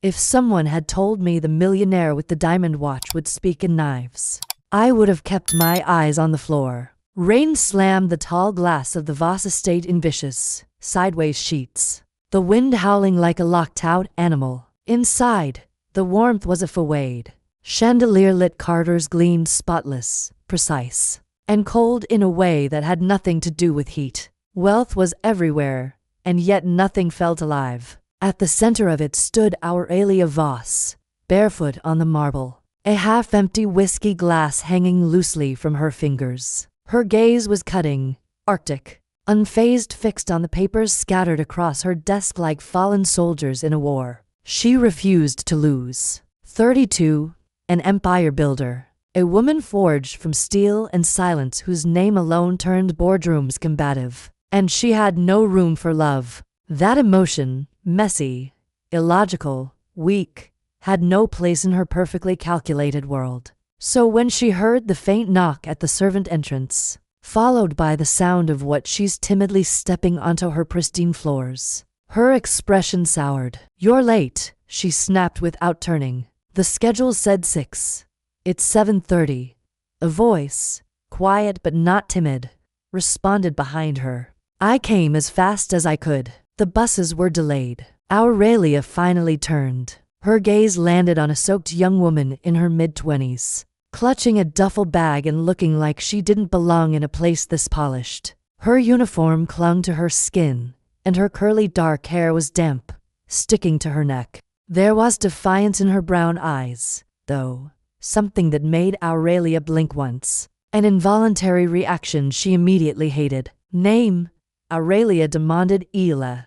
If someone had told me the millionaire with the diamond watch would speak in knives, I would have kept my eyes on the floor. Rain slammed the tall glass of the Voss estate in vicious, sideways sheets, the wind howling like a locked-out animal. Inside, the warmth was a fawade. Chandelier-lit corridors gleamed spotless, precise, and cold in a way that had nothing to do with heat. Wealth was everywhere, and yet nothing felt alive. At the center of it stood Aurelia Voss, barefoot on the marble, a half-empty whiskey glass hanging loosely from her fingers. Her gaze was cutting, arctic, unfazed, fixed on the papers scattered across her desk like fallen soldiers in a war she refused to lose. 32, an empire builder, a woman forged from steel and silence whose name alone turned Boardrooms combative. And she had no room for love. That emotion, messy, illogical, weak, had no place in her perfectly calculated world. So when she heard the faint knock at the servant entrance, followed by the sound of what she's timidly stepping onto her pristine floors, her expression soured. "You're late," she snapped without turning. "The schedule said 6. It's 7:30. A voice, quiet but not timid, responded behind her. "I came as fast as I could. The buses were delayed." Aurelia finally turned. Her gaze landed on a soaked young woman in her mid-20s, clutching a duffel bag and looking like she didn't belong in a place this polished. Her uniform clung to her skin, and her curly dark hair was damp, sticking to her neck. There was defiance in her brown eyes, though, something that made Aurelia blink once, an involuntary reaction she immediately hated. "Name?" Aurelia demanded. "Ela.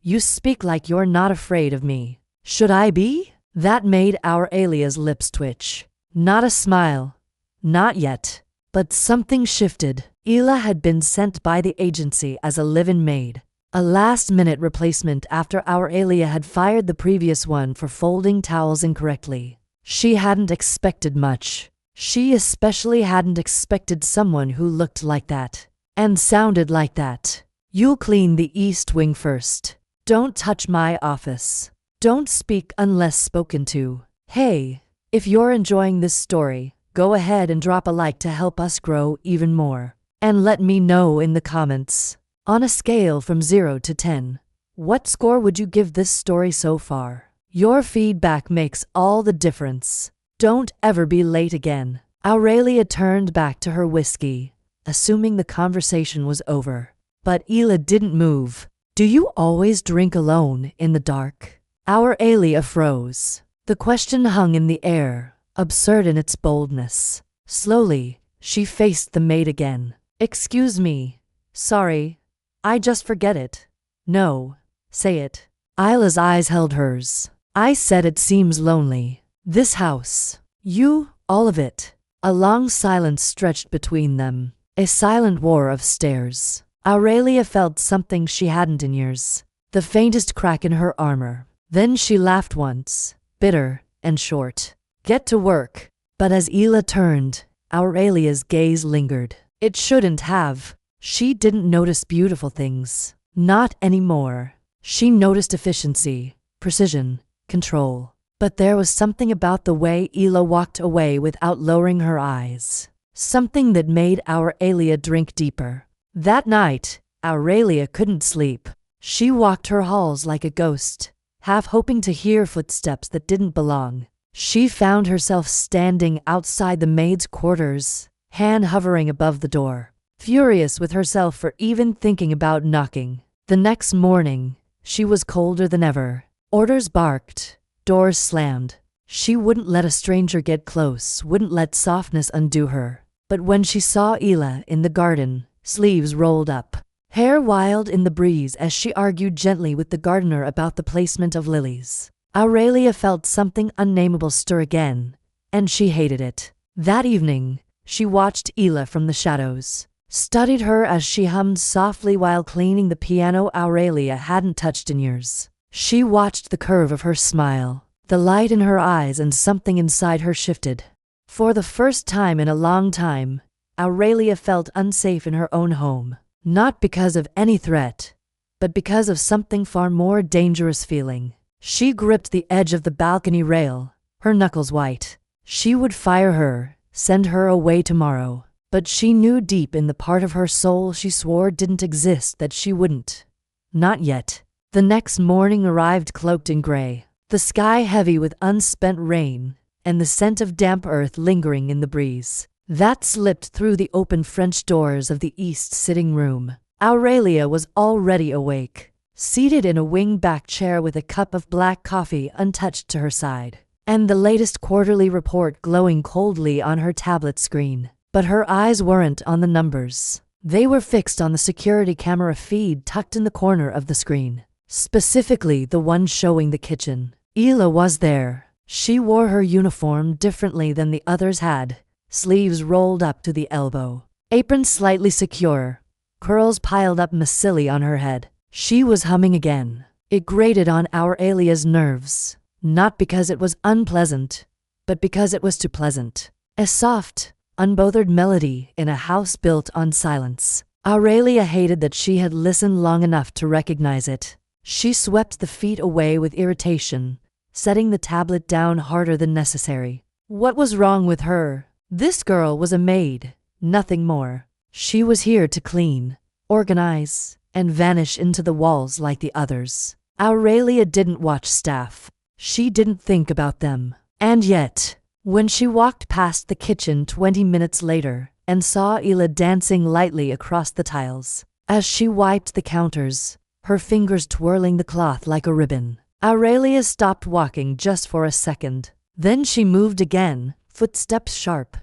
You speak like you're not afraid of me." "Should I be?" That made Aurelia's lips twitch. Not a smile. Not yet. But something shifted. Ela had been sent by the agency as a live-in maid, a last-minute replacement after Aurelia had fired the previous one for folding towels incorrectly. She hadn't expected much. She especially hadn't expected someone who looked like that, and sounded like that. "You'll clean the East Wing first. Don't touch my office. Don't speak unless spoken to." Hey, if you're enjoying this story, go ahead and drop a like to help us grow even more. And let me know in the comments. On a scale from 0 to 10, what score would you give this story so far? Your feedback makes all the difference. Don't ever be late again. Aurelia turned back to her whiskey, assuming the conversation was over. But Ela didn't move. "Do you always drink alone in the dark?" Aurelia froze. The question hung in the air, absurd in its boldness. Slowly, she faced the maid again. "Excuse me. Sorry. I just forget it." "No. Say it." Ila's eyes held hers. "I said it seems lonely. This house. You, all of it." A long silence stretched between them, a silent war of stares. Aurelia felt something she hadn't in years, the faintest crack in her armor. Then she laughed once, bitter and short. "Get to work." But as Ela turned, Aurelia's gaze lingered. It shouldn't have. She didn't notice beautiful things. Not anymore. She noticed efficiency, precision, control. But there was something about the way Ela walked away without lowering her eyes. Something that made Aurelia drink deeper. That night, Aurelia couldn't sleep. She walked her halls like a ghost, half hoping to hear footsteps that didn't belong. She found herself standing outside the maid's quarters, hand hovering above the door, furious with herself for even thinking about knocking. The next morning, she was colder than ever. Orders barked, doors slammed. She wouldn't let a stranger get close, wouldn't let softness undo her. But when she saw Ela in the garden, sleeves rolled up, hair wild in the breeze as she argued gently with the gardener about the placement of lilies, Aurelia felt something unnameable stir again, and she hated it. That evening, she watched Ela from the shadows, studied her as she hummed softly while cleaning the piano Aurelia hadn't touched in years. She watched the curve of her smile, the light in her eyes, and something inside her shifted. For the first time in a long time, Aurelia felt unsafe in her own home, not because of any threat, but because of something far more dangerous feeling. She gripped the edge of the balcony rail, her knuckles white. She would fire her, send her away tomorrow. But she knew deep in the part of her soul she swore didn't exist that she wouldn't. Not yet. The next morning arrived cloaked in gray, the sky heavy with unspent rain, and the scent of damp earth lingering in the breeze that slipped through the open French doors of the east sitting room. Aurelia was already awake, seated in a wing-back chair with a cup of black coffee untouched to her side, and the latest quarterly report glowing coldly on her tablet screen. But her eyes weren't on the numbers. They were fixed on the security camera feed tucked in the corner of the screen, specifically the one showing the kitchen. Hila was there. She wore her uniform differently than the others had, sleeves rolled up to the elbow, apron slightly secure, curls piled up messily on her head. She was humming again. It grated on Aurelia's nerves, not because it was unpleasant, but because it was too pleasant. A soft, unbothered melody in a house built on silence. Aurelia hated that she had listened long enough to recognize it. She swept the feet away with irritation, setting the tablet down harder than necessary. What was wrong with her? This girl was a maid, nothing more. She was here to clean, organize, and vanish into the walls like the others. Aurelia didn't watch staff. She didn't think about them. And yet, when she walked past the kitchen 20 minutes later and saw Hila dancing lightly across the tiles, as she wiped the counters, her fingers twirling the cloth like a ribbon, Aurelia stopped walking just for a second. Then she moved again, footsteps sharp.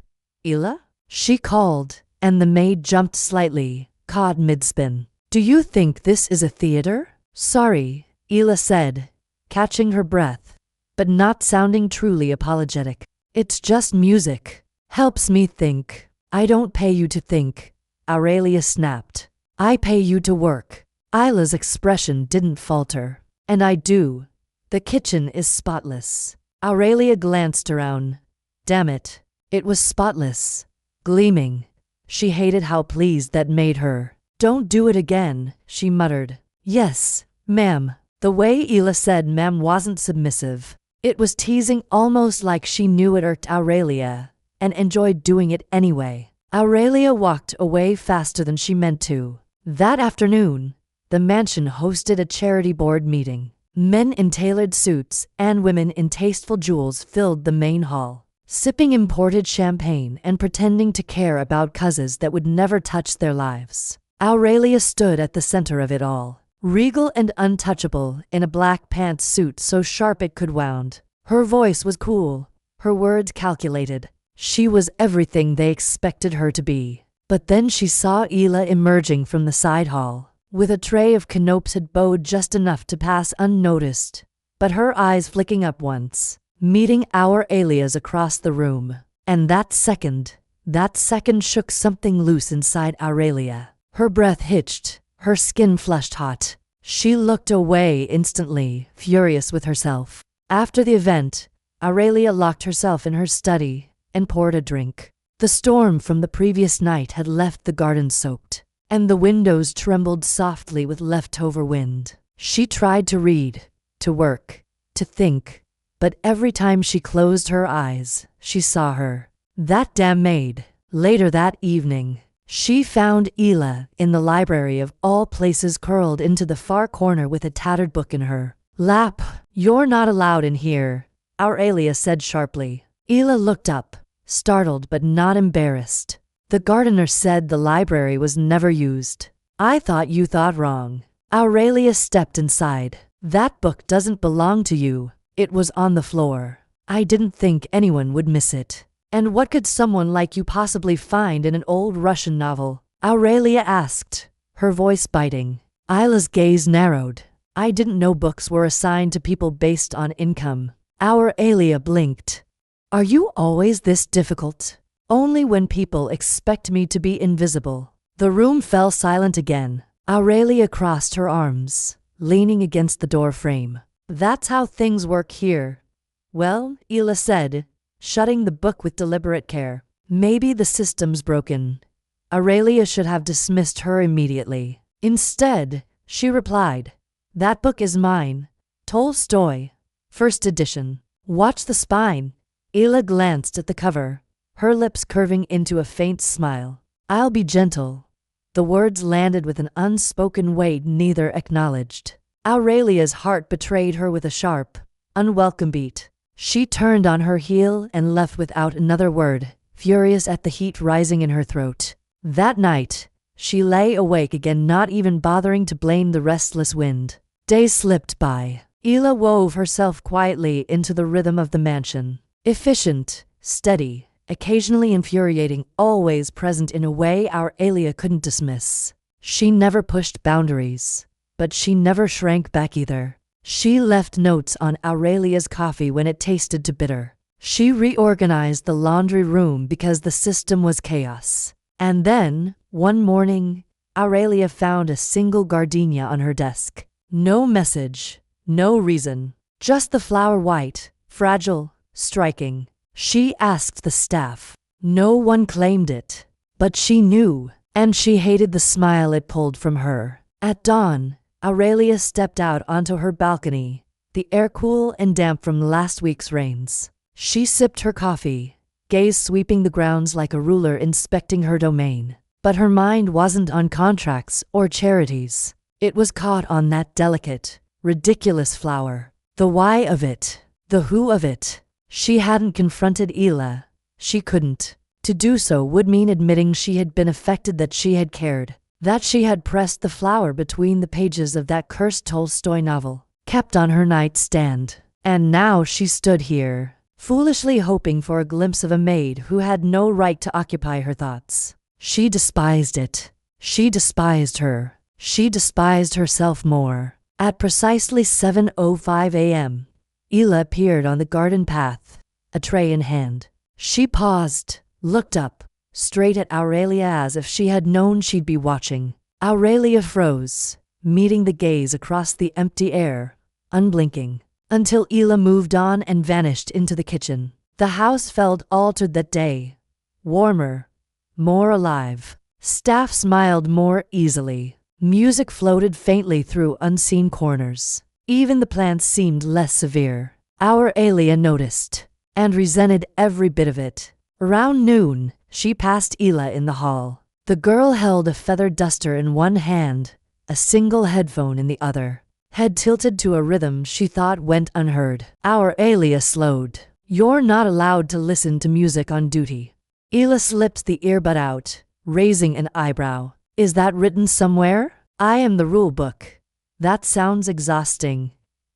"Hila?" she called, and the maid jumped slightly, caught mid-spin. "Do you think this is a theater?" "Sorry," Hila said, catching her breath, but not sounding truly apologetic. "It's just music. Helps me think." "I don't pay you to think," Aurelia snapped. "I pay you to work." Hila's expression didn't falter. "And I do. The kitchen is spotless." Aurelia glanced around. Damn it. It was spotless. Gleaming. She hated how pleased that made her. "Don't do it again," she muttered. "Yes, ma'am." The way Hila said ma'am wasn't submissive. It was teasing, almost like she knew it irked Aurelia and enjoyed doing it anyway. Aurelia walked away faster than she meant to. That afternoon, the mansion hosted a charity board meeting. Men in tailored suits and women in tasteful jewels filled the main hall, sipping imported champagne and pretending to care about causes that would never touch their lives. Aurelia stood at the center of it all, regal and untouchable in a black pantsuit so sharp it could wound. Her voice was cool, her words calculated. She was everything they expected her to be. But then she saw Hila emerging from the side hall, with a tray of canapes had bowed just enough to pass unnoticed, but her eyes flicking up once, meeting Aurelia's across the room. And that second shook something loose inside Aurelia. Her breath hitched. Her skin flushed hot. She looked away instantly, furious with herself. After the event, Aurelia locked herself in her study and poured a drink. The storm from the previous night had left the garden soaked, and the windows trembled softly with leftover wind. She tried to read, to work, to think, but every time she closed her eyes, she saw her. That damn maid. Later that evening, she found Hila in the library of all places, curled into the far corner with a tattered book in her lap. "You're not allowed in here," Aurelia said sharply. Hila looked up, startled but not embarrassed. "The gardener said the library was never used." "I thought you thought wrong." Aurelia stepped inside. "That book doesn't belong to you. It was on the floor. I didn't think anyone would miss it." "And what could someone like you possibly find in an old Russian novel?" Aurelia asked, her voice biting. Hila's gaze narrowed. "I didn't know books were assigned to people based on income." Aurelia blinked. "Are you always this difficult?" "Only when people expect me to be invisible." The room fell silent again. Aurelia crossed her arms, leaning against the door frame. "That's how things work here." "Well," Hila said, shutting the book with deliberate care. "Maybe the system's broken." Aurelia should have dismissed her immediately. Instead, she replied, "That book is mine. Tolstoy. First edition. Watch the spine. Ila glanced at the cover, her lips curving into a faint smile. I'll be gentle. The words landed with an unspoken weight neither acknowledged. Aurelia's heart betrayed her with a sharp, unwelcome beat. She turned on her heel and left without another word, furious at the heat rising in her throat. That night, she lay awake again, not even bothering to blame the restless wind. Days slipped by. Ila wove herself quietly into the rhythm of the mansion. Efficient, steady, occasionally infuriating, always present in a way Aurelia couldn't dismiss. She never pushed boundaries, but she never shrank back either. She left notes on Aurelia's coffee when it tasted too bitter. She reorganized the laundry room because the system was chaos. And then, one morning, Aurelia found a single gardenia on her desk. No message, no reason, just the flower white, fragile, striking. She asked the staff. No one claimed it. But she knew, and she hated the smile it pulled from her. At dawn, Aurelia stepped out onto her balcony, the air cool and damp from last week's rains. She sipped her coffee, gaze sweeping the grounds like a ruler inspecting her domain. But her mind wasn't on contracts or charities. It was caught on that delicate, ridiculous flower. The why of it, the who of it. She hadn't confronted Ila. She couldn't. To do so would mean admitting she had been affected, that she had cared, that she had pressed the flower between the pages of that cursed Tolstoy novel, kept on her nightstand. And now she stood here, foolishly hoping for a glimpse of a maid who had no right to occupy her thoughts. She despised it. She despised her. She despised herself more. At precisely 7:05 a.m., Ila appeared on the garden path, a tray in hand. She paused, looked up, straight at Aurelia as if she had known she'd be watching. Aurelia froze, meeting the gaze across the empty air, unblinking, until Ila moved on and vanished into the kitchen. The house felt altered that day. Warmer, more alive. Staff smiled more easily. Music floated faintly through unseen corners. Even the plants seemed less severe. Aurelia noticed, and resented every bit of it. Around noon, she passed Ila in the hall. The girl held a feather duster in one hand, a single headphone in the other. Head tilted to a rhythm she thought went unheard. Aurelia slowed. You're not allowed to listen to music on duty. Ila slipped the earbud out, raising an eyebrow. Is that written somewhere? I am the rule book. That sounds exhausting.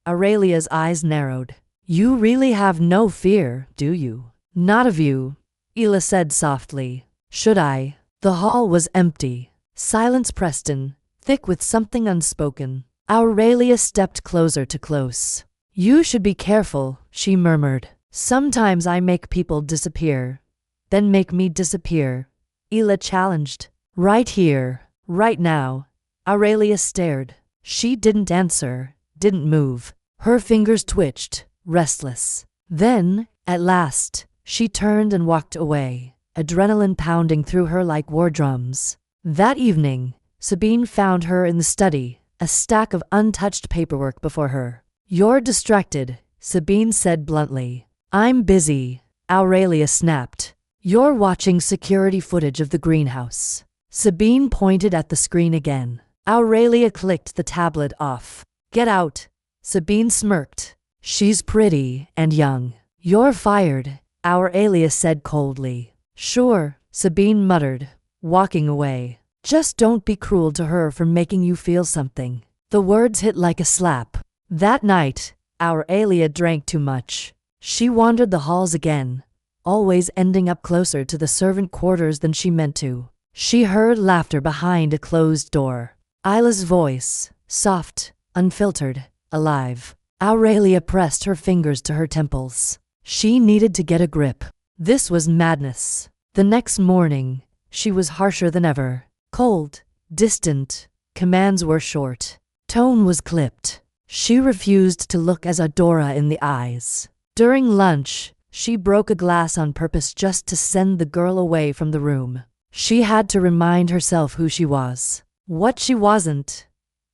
Aurelia's eyes narrowed. You really have no fear, do you? Not of you, Ila said softly. Should I? The hall was empty. Silence pressed in, thick with something unspoken. Aurelia stepped closer to close. You should be careful, she murmured. Sometimes I make people disappear, then make me disappear, Ila challenged. Right here, right now. Aurelia stared. She didn't answer, didn't move. Her fingers twitched, restless. Then, at last, she turned and walked away, adrenaline pounding through her like war drums. That evening, Sabine found her in the study, a stack of untouched paperwork before her. You're distracted, Sabine said bluntly. I'm busy, Aurelia snapped. You're watching security footage of the greenhouse. Sabine pointed at the screen again. Aurelia clicked the tablet off. Get out, Sabine smirked. She's pretty and young. You're fired, Aurelia said coldly. Sure, Sabine muttered, walking away. Just don't be cruel to her for making you feel something. The words hit like a slap. That night, Aurelia drank too much. She wandered the halls again, always ending up closer to the servant quarters than she meant to. She heard laughter behind a closed door. Ila's voice, soft, unfiltered, alive. Aurelia pressed her fingers to her temples. She needed to get a grip. This was madness. The next morning, she was harsher than ever. Cold, distant, commands were short. Tone was clipped. She refused to look Isadora in the eyes. During lunch, she broke a glass on purpose just to send the girl away from the room. She had to remind herself who she was, what she wasn't.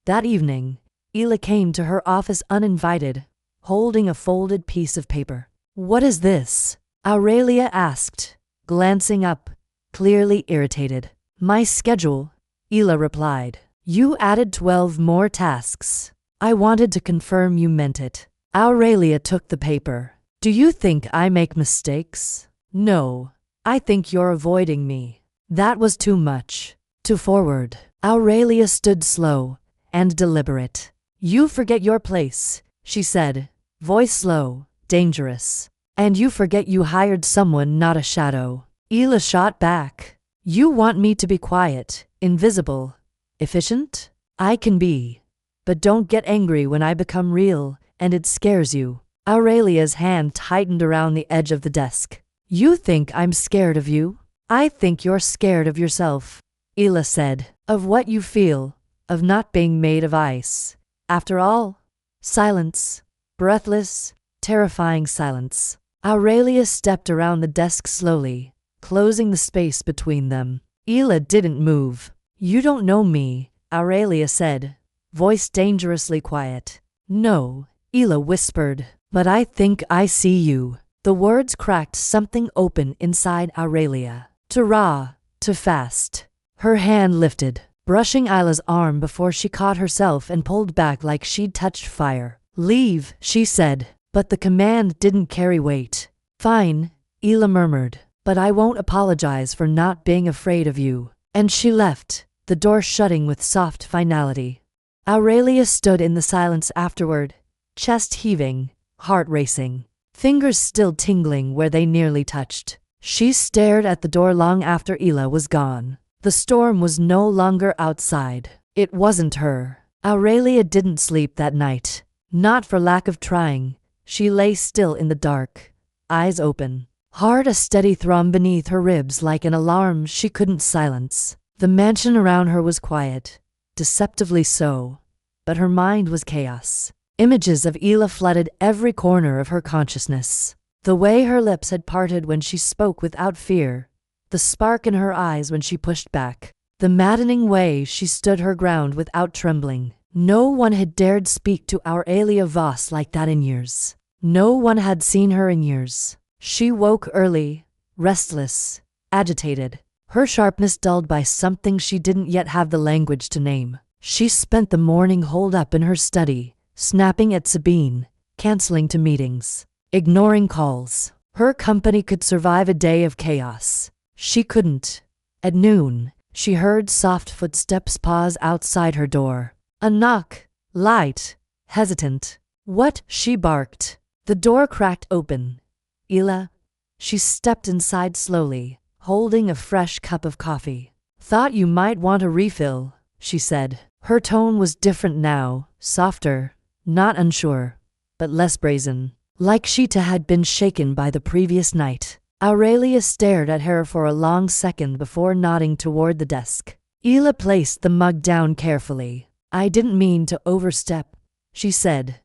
That evening, Ela came to her office uninvited, holding a folded piece of paper. "What is this?" Aurelia asked, glancing up, clearly irritated. "My schedule," Ela replied. "You added 12 more tasks. I wanted to confirm you meant it." Aurelia took the paper. "Do you think I make mistakes?" "No. I think you're avoiding me." That was too much. Too forward. Aurelia stood slow and deliberate. "You forget your place," she said, voice slow, dangerous. "And you forget you hired someone, not a shadow." Ela shot back. "You want me to be quiet, invisible, efficient? I can be. But don't get angry when I become real and it scares you." Aurelia's hand tightened around the edge of the desk. "You think I'm scared of you? I think you're scared of yourself," Ela said. "Of what you feel, of not being made of ice. After all." Silence. Breathless, terrifying silence. Aurelia stepped around the desk slowly, closing the space between them. Ela didn't move. "You don't know me," Aurelia said, voice dangerously quiet. "No," Ela whispered, "but I think I see you." The words cracked something open inside Aurelia. Too raw, too fast. Her hand lifted, brushing Ila's arm before she caught herself and pulled back like she'd touched fire. "Leave," she said, but the command didn't carry weight. "Fine," Ela murmured, "but I won't apologize for not being afraid of you." And she left, the door shutting with soft finality. Aurelia stood in the silence afterward, chest heaving, heart racing, fingers still tingling where they nearly touched. She stared at the door long after Ela was gone. The storm was no longer outside. It wasn't her. Aurelia didn't sleep that night. Not for lack of trying. She lay still in the dark, eyes open, heart a steady thrum beneath her ribs like an alarm she couldn't silence. The mansion around her was quiet, deceptively so, but her mind was chaos. Images of Ela flooded every corner of her consciousness. The way her lips had parted when she spoke without fear, the spark in her eyes when she pushed back, the maddening way she stood her ground without trembling. No one had dared speak to Aurelia Voss like that in years. No one had seen her in years. She woke early, restless, agitated, her sharpness dulled by something she didn't yet have the language to name. She spent the morning holed up in her study, snapping at Sabine, canceling to meetings, ignoring calls. Her company could survive a day of chaos. She couldn't. At noon, she heard soft footsteps pause outside her door. A knock, light, hesitant. "What?" she barked. The door cracked open. "Ela?" She stepped inside slowly, holding a fresh cup of coffee. "Thought you might want a refill," she said. Her tone was different now, softer, not unsure, but less brazen, like she had been shaken by the previous night. Aurelia stared at her for a long second before nodding toward the desk. Ela placed the mug down carefully. "I didn't mean to overstep," she said,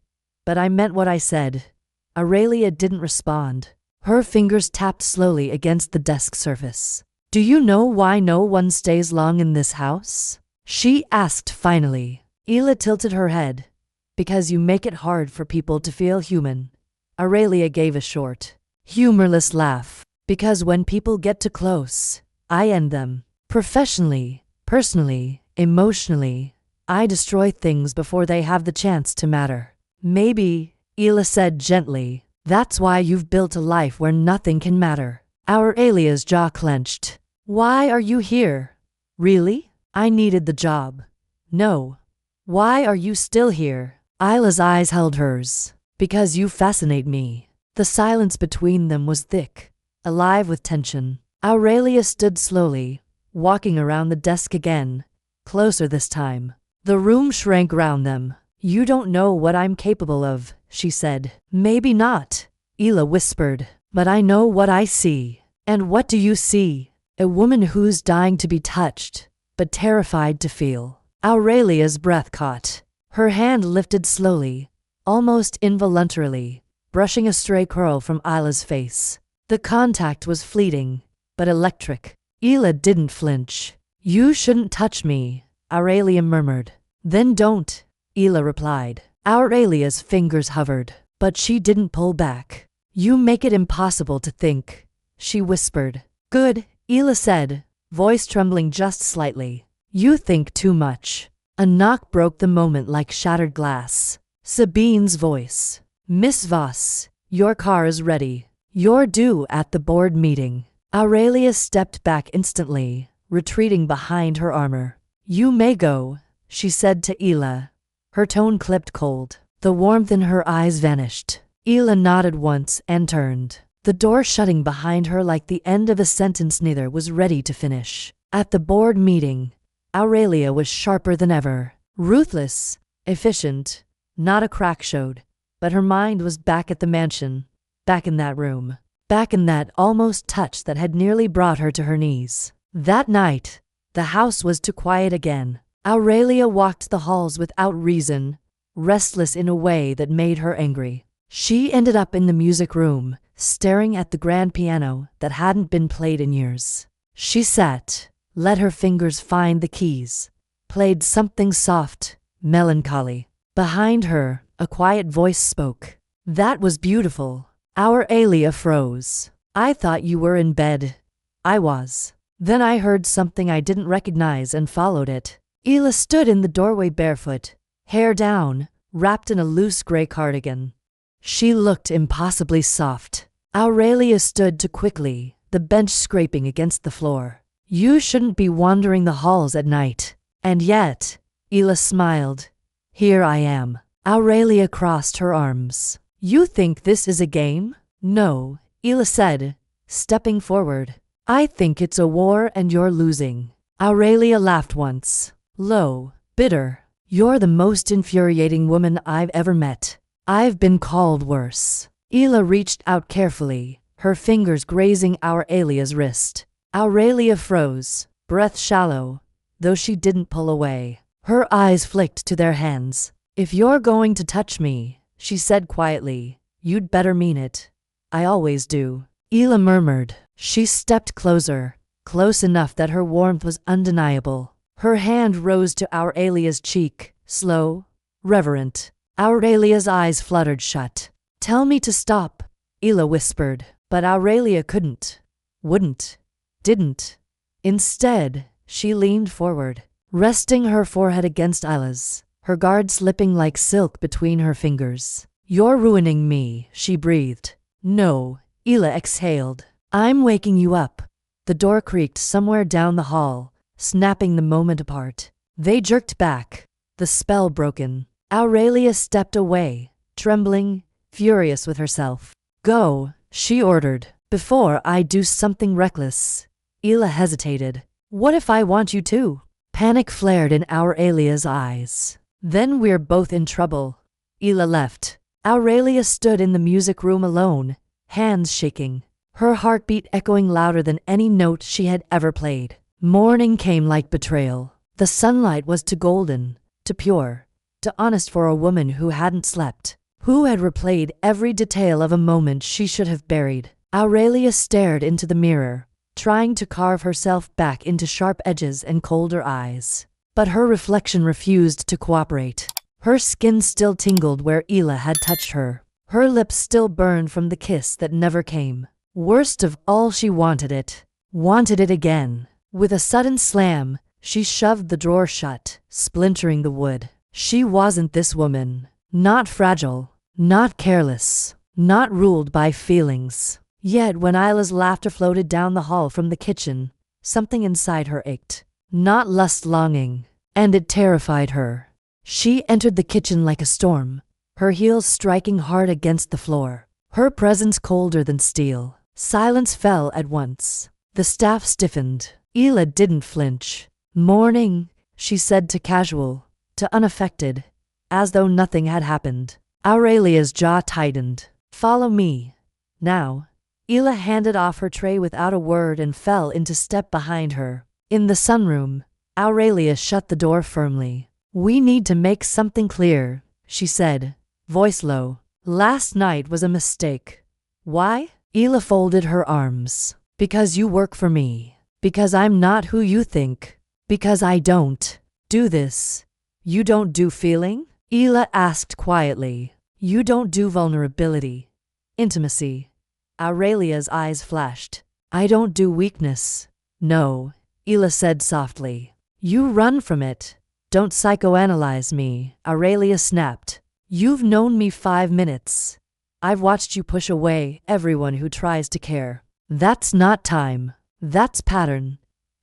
"but I meant what I said." Aurelia didn't respond. Her fingers tapped slowly against the desk surface. "Do you know why no one stays long in this house?" she asked finally. Ela tilted her head. "Because you make it hard for people to feel human." Aurelia gave a short, humorless laugh. "Because when people get too close, I end them. Professionally, personally, emotionally. I destroy things before they have the chance to matter." "Maybe," Ela said gently, "that's why you've built a life where nothing can matter." Aurelia's jaw clenched. "Why are you here? Really?" "I needed the job." "No." "Why are you still here?" Ila's eyes held hers. "Because you fascinate me." The silence between them was thick, alive with tension. Aurelia stood slowly, walking around the desk again, closer this time. The room shrank round them. "You don't know what I'm capable of," she said. "Maybe not," Ela whispered, "but I know what I see." "And what do you see?" "A woman who's dying to be touched, but terrified to feel." Aurelia's breath caught. Her hand lifted slowly, almost involuntarily, brushing a stray curl from Ila's face. The contact was fleeting, but electric. Ela didn't flinch. "You shouldn't touch me," Aurelia murmured. "Then don't," Ela replied. Aurelia's fingers hovered, but she didn't pull back. You make it impossible to think, she whispered. Good, Ela said, voice trembling just slightly. You think too much. A knock broke the moment like shattered glass. Sabine's voice. Miss Voss, your car is ready. You're due at the board meeting. Aurelia stepped back instantly, retreating behind her armor. You may go, she said to Ela. Her tone clipped cold. The warmth in her eyes vanished. Ela nodded once and turned, the door shutting behind her like the end of a sentence neither was ready to finish. At the board meeting, Aurelia was sharper than ever. Ruthless, efficient, not a crack showed, but her mind was back at the mansion, back in that room, back in that almost touch that had nearly brought her to her knees. That night, the house was too quiet again. Aurelia walked the halls without reason, restless in a way that made her angry. She ended up in the music room, staring at the grand piano that hadn't been played in years. She sat, let her fingers find the keys, played something soft, melancholy. Behind her, a quiet voice spoke. That was beautiful. Aurelia froze. I thought you were in bed. I was. Then I heard something I didn't recognize and followed it. Ela stood in the doorway barefoot, hair down, wrapped in a loose gray cardigan. She looked impossibly soft. Aurelia stood too quickly, the bench scraping against the floor. You shouldn't be wandering the halls at night. And yet, Ela smiled. Here I am. Aurelia crossed her arms. You think this is a game? No, Ela said, stepping forward. I think it's a war and you're losing. Aurelia laughed once. Low, bitter. You're the most infuriating woman I've ever met. I've been called worse. Ela reached out carefully, her fingers grazing Aurelia's wrist. Aurelia froze, breath shallow, though she didn't pull away. Her eyes flicked to their hands. If you're going to touch me, she said quietly, you'd better mean it. I always do. Ela murmured. She stepped closer, close enough that her warmth was undeniable. Her hand rose to Aurelia's cheek, slow, reverent. Aurelia's eyes fluttered shut. Tell me to stop, Ela whispered, but Aurelia couldn't, wouldn't, didn't. Instead, she leaned forward, resting her forehead against Ela's, her guard slipping like silk between her fingers. You're ruining me, she breathed. No, Ela exhaled. I'm waking you up. The door creaked somewhere down the hall, snapping the moment apart. They jerked back, the spell broken. Aurelia stepped away, trembling, furious with herself. Go, she ordered, before I do something reckless. Ela hesitated. What if I want you to? Panic flared in Aurelia's eyes. Then we're both in trouble. Ela left. Aurelia stood in the music room alone, hands shaking, her heartbeat echoing louder than any note she had ever played. Morning came like betrayal. The sunlight was too golden, too pure, too honest for a woman who hadn't slept, who had replayed every detail of a moment she should have buried. Aurelia stared into the mirror, trying to carve herself back into sharp edges and colder eyes. But her reflection refused to cooperate. Her skin still tingled where Ela had touched her. Her lips still burned from the kiss that never came. Worst of all, she wanted it. Wanted it again. With a sudden slam, she shoved the drawer shut, splintering the wood. She wasn't this woman. Not fragile. Not careless. Not ruled by feelings. Yet when Isla's laughter floated down the hall from the kitchen, something inside her ached. Not lust longing. And it terrified her. She entered the kitchen like a storm, her heels striking hard against the floor, her presence colder than steel. Silence fell at once. The staff stiffened. Ela didn't flinch. Morning, she said to casual, to unaffected, as though nothing had happened. Aurelia's jaw tightened. Follow me. Now. Ela handed off her tray without a word and fell into step behind her. In the sunroom, Aurelia shut the door firmly. We need to make something clear, she said, voice low. Last night was a mistake. Why? Ela folded her arms. Because you work for me. Because I'm not who you think. Because I don't do this. You don't do feeling? Ela asked quietly. You don't do vulnerability. Intimacy. Aurelia's eyes flashed. I don't do weakness. No, Ela said softly. You run from it. Don't psychoanalyze me, Aurelia snapped. You've known me 5 minutes. I've watched you push away everyone who tries to care. That's not time. That's pattern.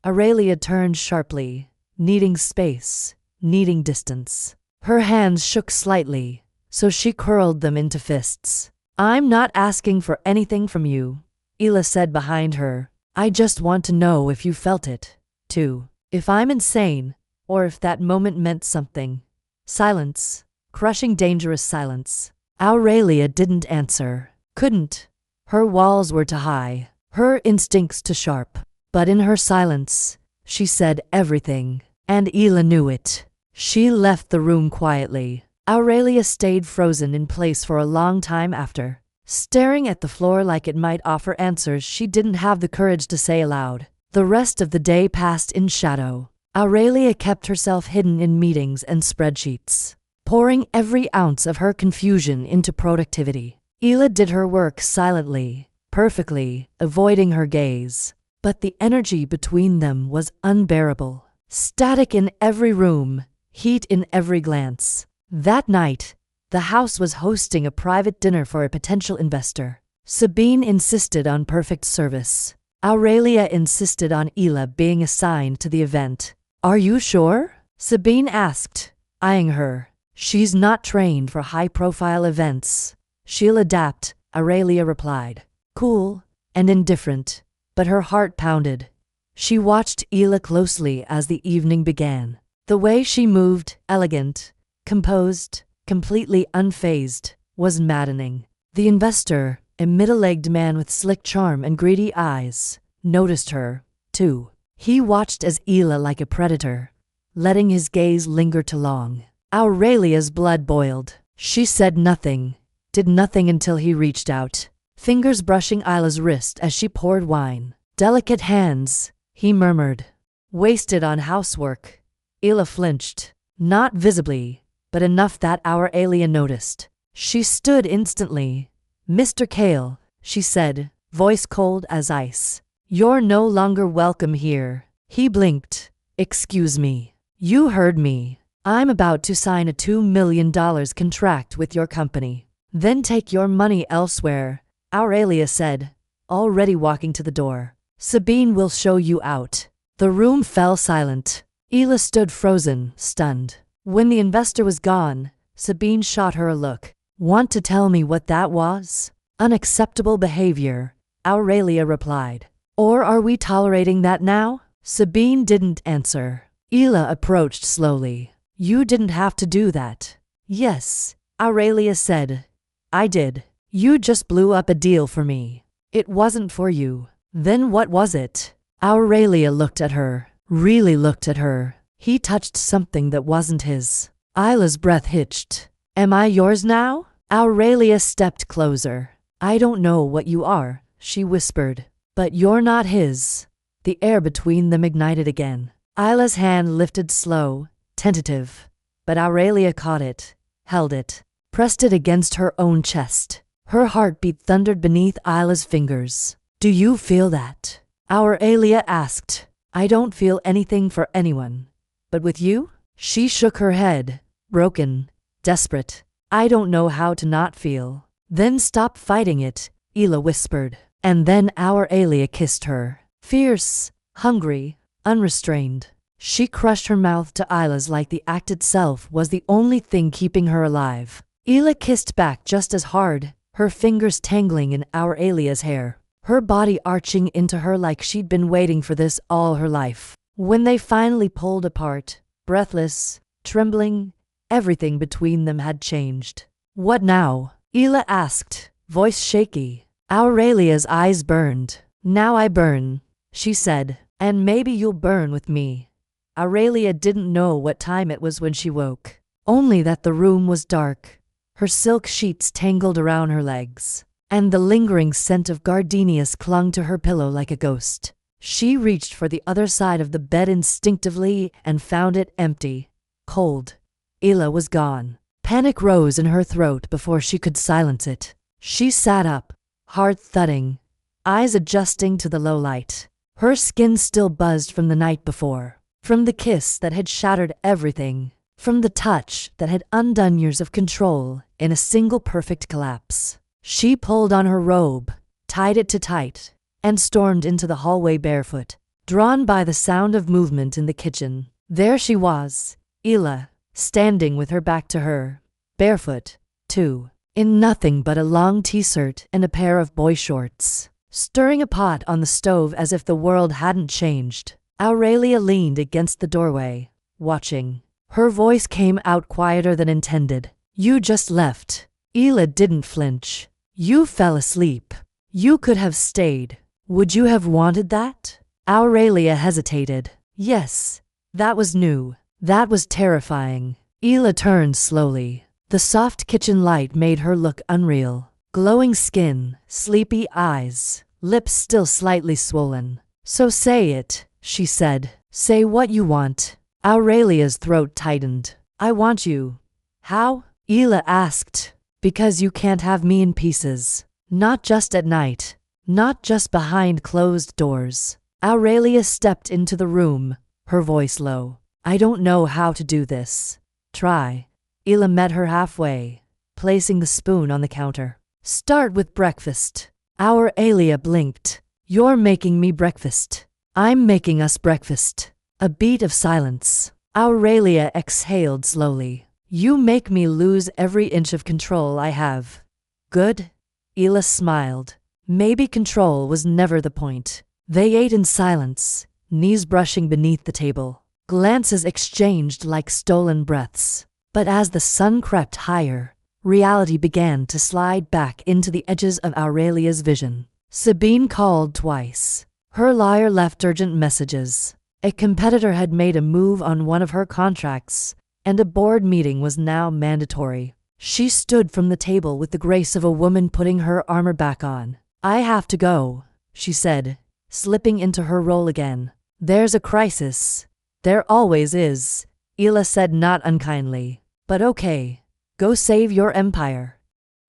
Aurelia turned sharply, needing space, needing distance. Her hands shook slightly, so she curled them into fists. I'm not asking for anything from you, Ela said behind her. I just want to know if you felt it, too. If I'm insane, or if that moment meant something. Silence. Crushing, dangerous silence. Aurelia didn't answer. Couldn't. Her walls were too high, her instincts too sharp. But in her silence, she said everything, and Ela knew it. She left the room quietly. Aurelia stayed frozen in place for a long time after, staring at the floor like it might offer answers she didn't have the courage to say aloud. The rest of the day passed in shadow. Aurelia kept herself hidden in meetings and spreadsheets, pouring every ounce of her confusion into productivity. Ela did her work silently, perfectly, avoiding her gaze. But the energy between them was unbearable. Static in every room, heat in every glance. That night, the house was hosting a private dinner for a potential investor. Sabine insisted on perfect service. Aurelia insisted on Ela being assigned to the event. Are you sure? Sabine asked, eyeing her. She's not trained for high-profile events. She'll adapt, Aurelia replied. Cool and indifferent, but her heart pounded. She watched Ela closely as the evening began. The way she moved, elegant, composed, completely unfazed, was maddening. The investor, a middle-aged man with slick charm and greedy eyes, noticed her, too. He watched as Ela like a predator, letting his gaze linger too long. Aurelia's blood boiled. She said nothing, did nothing until he reached out, fingers brushing Ila's wrist as she poured wine. Delicate hands, he murmured. Wasted on housework. Ela flinched, not visibly, but enough that Aurelia noticed. She stood instantly. Mr. Kale, she said, voice cold as ice. You're no longer welcome here. He blinked. Excuse me. You heard me. I'm about to sign a $2 million contract with your company. Then take your money elsewhere, Aurelia said, already walking to the door. Sabine will show you out. The room fell silent. Ela stood frozen, stunned. When the investor was gone, Sabine shot her a look. Want to tell me what that was? Unacceptable behavior, Aurelia replied. Or are we tolerating that now? Sabine didn't answer. Ela approached slowly. You didn't have to do that. Yes, Aurelia said. I did. You just blew up a deal for me. It wasn't for you. Then what was it? Aurelia looked at her, really looked at her. He touched something that wasn't his. Ila's breath hitched. Am I yours now? Aurelia stepped closer. I don't know what you are, she whispered. But you're not his. The air between them ignited again. Ila's hand lifted slow, tentative. But Aurelia caught it, held it, pressed it against her own chest. Her heartbeat thundered beneath Ila's fingers. Do you feel that? Aurelia asked. I don't feel anything for anyone. But with you? She shook her head, broken, desperate. I don't know how to not feel. Then stop fighting it, Ela whispered. And then Aurelia kissed her. Fierce, hungry, unrestrained. She crushed her mouth to Ila's like the act itself was the only thing keeping her alive. Ela kissed back just as hard, her fingers tangling in Aurelia's hair, her body arching into her like she'd been waiting for this all her life. When they finally pulled apart, breathless, trembling, everything between them had changed. What now? Ela asked, voice shaky. Aurelia's eyes burned. Now I burn, she said, and maybe you'll burn with me. Aurelia didn't know what time it was when she woke, only that the room was dark, her silk sheets tangled around her legs, and the lingering scent of gardenias clung to her pillow like a ghost. She reached for the other side of the bed instinctively and found it empty, cold. Ela was gone. Panic rose in her throat before she could silence it. She sat up, heart thudding, eyes adjusting to the low light. Her skin still buzzed from the night before, from the kiss that had shattered everything, from the touch that had undone years of control in a single perfect collapse. She pulled on her robe, tied it too tight, and stormed into the hallway barefoot, drawn by the sound of movement in the kitchen. There she was, Hila, standing with her back to her, barefoot, too, in nothing but a long t-shirt and a pair of boy shorts, stirring a pot on the stove as if the world hadn't changed. Aurelia leaned against the doorway, watching. Her voice came out quieter than intended. You just left. Hila didn't flinch. You fell asleep. You could have stayed. Would you have wanted that? Aurelia hesitated. Yes. That was new. That was terrifying. Hila turned slowly. The soft kitchen light made her look unreal. Glowing skin, sleepy eyes, lips still slightly swollen. So say it, she said. Say what you want. Aurelia's throat tightened. I want you. How? Hila asked. Because you can't have me in pieces. Not just at night. Not just behind closed doors. Aurelia stepped into the room, her voice low. I don't know how to do this. Try. Hila met her halfway, placing the spoon on the counter. Start with breakfast. Aurelia blinked. You're making me breakfast. I'm making us breakfast. A beat of silence. Aurelia exhaled slowly. You make me lose every inch of control I have. Good? Hila smiled. Maybe control was never the point. They ate in silence, knees brushing beneath the table. Glances exchanged like stolen breaths. But as the sun crept higher, reality began to slide back into the edges of Aurelia's vision. Sabine called twice. Her liar left urgent messages. A competitor had made a move on one of her contracts, and a board meeting was now mandatory. She stood from the table with the grace of a woman putting her armor back on. I have to go, she said, slipping into her role again. There's a crisis. There always is, Hila said not unkindly. But okay, go save your empire.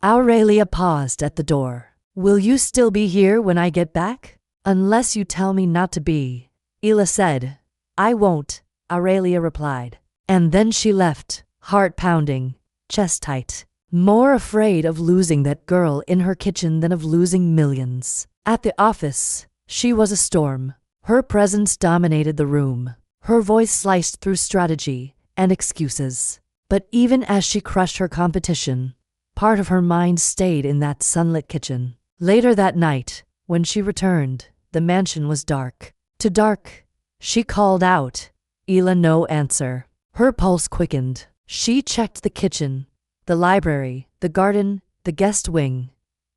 Aurelia paused at the door. Will you still be here when I get back? Unless you tell me not to be, Hila said. I won't, Aurelia replied. And then she left, heart pounding, chest tight, more afraid of losing that girl in her kitchen than of losing millions. At the office, she was a storm. Her presence dominated the room. Her voice sliced through strategy and excuses. But even as she crushed her competition, part of her mind stayed in that sunlit kitchen. Later that night, when she returned, the mansion was dark. Too dark. She called out. Hila, no answer. Her pulse quickened. She checked the kitchen, the library, the garden, the guest wing.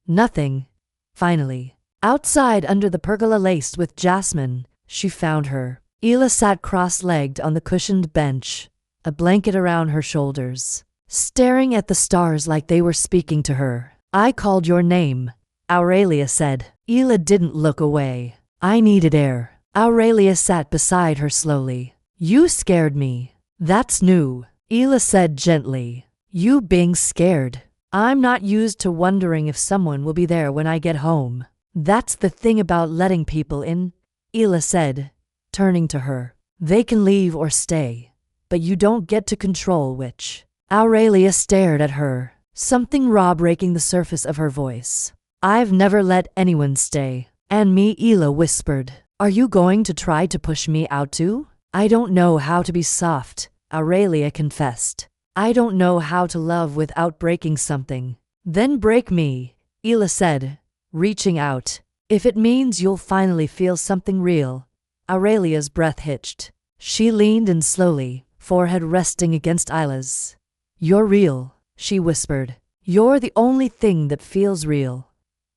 Nothing. Finally, outside under the pergola laced with jasmine, she found her. Hila sat cross-legged on the cushioned bench, a blanket around her shoulders, staring at the stars like they were speaking to her. I called your name, Aurelia said. Hila didn't look away. I needed air. Aurelia sat beside her slowly. You scared me. That's new, Hila said gently. You being scared. I'm not used to wondering if someone will be there when I get home. That's the thing about letting people in, Hila said, turning to her. They can leave or stay, but you don't get to control which. Aurelia stared at her, something raw breaking the surface of her voice. I've never let anyone stay. And me, Hila whispered. Are you going to try to push me out too? I don't know how to be soft, Aurelia confessed. I don't know how to love without breaking something. Then break me, Hila said, reaching out. If it means you'll finally feel something real. Aurelia's breath hitched. She leaned in slowly, forehead resting against Hila's. You're real, she whispered. You're the only thing that feels real.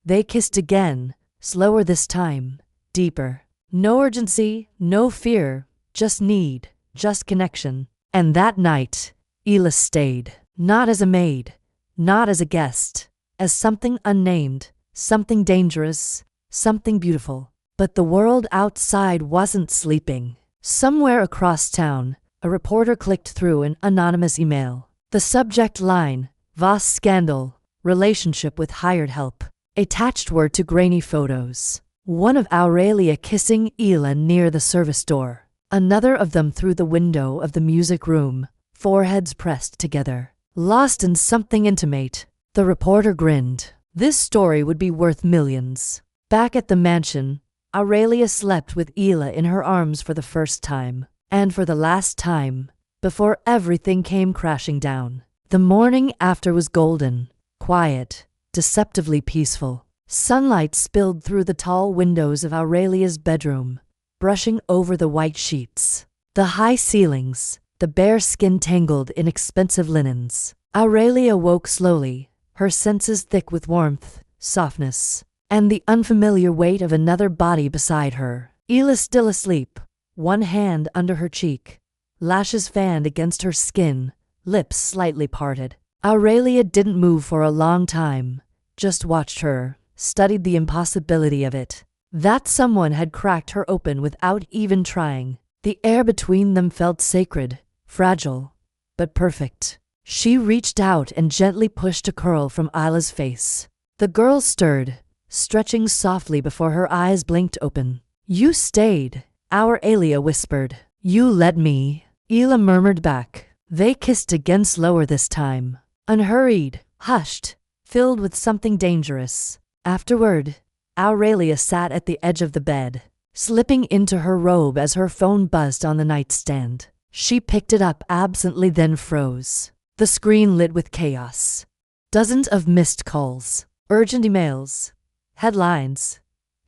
They kissed again, slower this time, deeper. No urgency, no fear, just need, just connection. And that night, Hila stayed, not as a maid, not as a guest, as something unnamed, something dangerous, something beautiful. But the world outside wasn't sleeping. Somewhere across town, a reporter clicked through an anonymous email. The subject line, Voss scandal, relationship with hired help. Attached were two grainy photos. One of Aurelia kissing Ela near the service door. Another of them through the window of the music room, foreheads pressed together. Lost in something intimate, the reporter grinned. This story would be worth millions. Back at the mansion, Aurelia slept with Ela in her arms for the first time. And for the last time, before everything came crashing down. The morning after was golden, quiet, deceptively peaceful. Sunlight spilled through the tall windows of Aurelia's bedroom, brushing over the white sheets. The high ceilings, the bare skin tangled in expensive linens. Aurelia woke slowly, her senses thick with warmth, softness, and the unfamiliar weight of another body beside her. Ela still asleep, one hand under her cheek, lashes fanned against her skin, lips slightly parted. Aurelia didn't move for a long time, just watched her, studied the impossibility of it. That someone had cracked her open without even trying. The air between them felt sacred, fragile, but perfect. She reached out and gently pushed a curl from Ila's face. The girl stirred, stretching softly before her eyes blinked open. "You stayed," Aurelia whispered. "You let me," Ela murmured back. They kissed again, slower this time. Unhurried, hushed, filled with something dangerous. Afterward, Aurelia sat at the edge of the bed, slipping into her robe as her phone buzzed on the nightstand. She picked it up absently, then froze. The screen lit with chaos. Dozens of missed calls, urgent emails, headlines,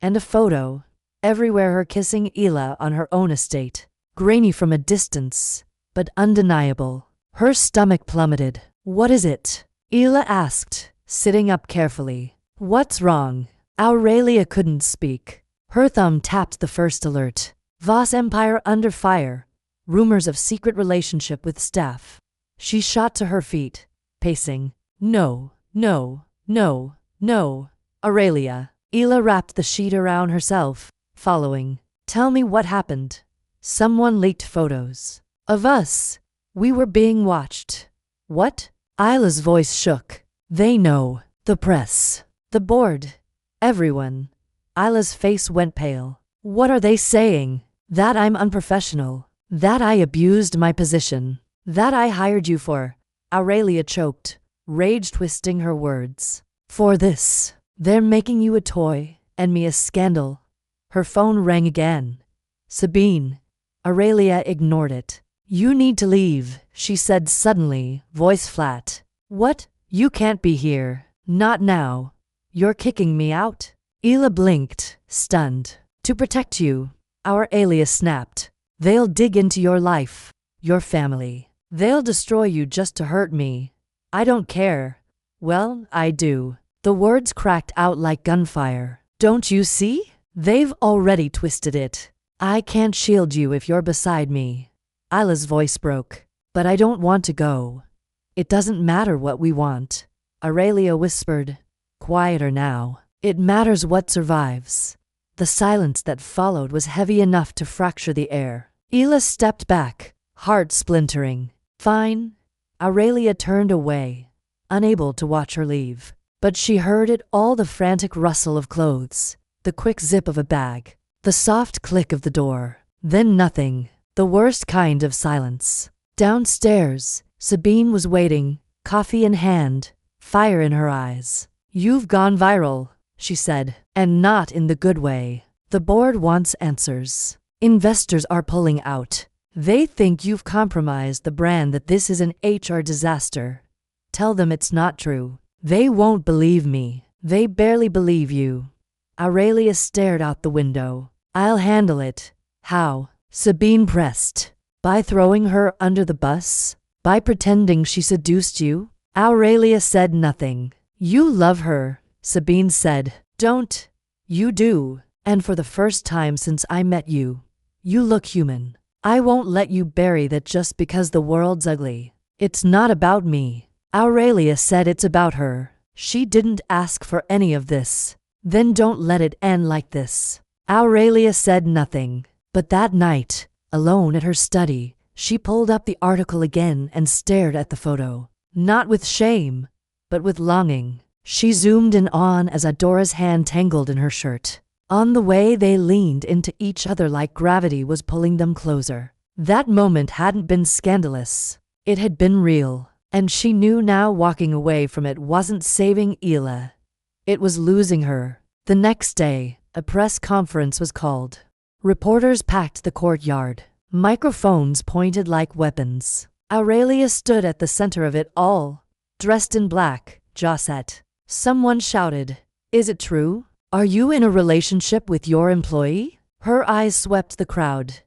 and a photo. Everywhere her kissing Ela on her own estate. Grainy from a distance, but undeniable. Her stomach plummeted. "What is it?" Ela asked, sitting up carefully. "What's wrong?" Aurelia couldn't speak. Her thumb tapped the first alert. Voss Empire under fire. Rumors of secret relationship with staff. She shot to her feet, pacing. No, no, no, no. Aurelia. Ela wrapped the sheet around herself, following. "Tell me what happened." "Someone leaked photos. Of us. We were being watched." "What?" Ila's voice shook. "They know. The press. The board. Everyone." Ila's face went pale. "What are they saying?" "That I'm unprofessional. That I abused my position. That I hired you for." Aurelia choked, rage twisting her words. "For this. They're making you a toy, and me a scandal." Her phone rang again. "Sabine." Aurelia ignored it. "You need to leave," she said suddenly, voice flat. "What? You can't be here. Not now. You're kicking me out?" Ela blinked, stunned. "To protect you," Aurelia snapped. "They'll dig into your life, your family. They'll destroy you just to hurt me. I don't care." "Well, I do." The words cracked out like gunfire. "Don't you see? They've already twisted it. I can't shield you if you're beside me." Ila's voice broke. "But I don't want to go." "It doesn't matter what we want," Aurelia whispered, quieter now. "It matters what survives." The silence that followed was heavy enough to fracture the air. Ela stepped back, heart splintering. "Fine." Aurelia turned away, unable to watch her leave. But she heard it all, the frantic rustle of clothes, the quick zip of a bag, the soft click of the door. Then nothing, the worst kind of silence. Downstairs, Sabine was waiting, coffee in hand, fire in her eyes. "You've gone viral," she said, "and not in the good way. The board wants answers. Investors are pulling out. They think you've compromised the brand, that this is an HR disaster. Tell them it's not true. They won't believe me. They barely believe you." Aurelia stared out the window. "I'll handle it." "How?" Sabine pressed. "By throwing her under the bus? By pretending she seduced you?" Aurelia said nothing. "You love her," Sabine said. "Don't." "You do. And for the first time since I met you, you look human. I won't let you bury that just because the world's ugly. It's not about me." Aurelia said it's about her. She didn't ask for any of this. "Then don't let it end like this." Aurelia said nothing. But that night, alone at her study, she pulled up the article again and stared at the photo. Not with shame, but with longing. She zoomed in on as Adora's hand tangled in her shirt. On the way, they leaned into each other like gravity was pulling them closer. That moment hadn't been scandalous. It had been real. And she knew now walking away from it wasn't saving Ila. It was losing her. The next day, a press conference was called. Reporters packed the courtyard. Microphones pointed like weapons. Aurelia stood at the center of it all, dressed in black, jaw set. Someone shouted, "Is it true? Are you in a relationship with your employee?" Her eyes swept the crowd.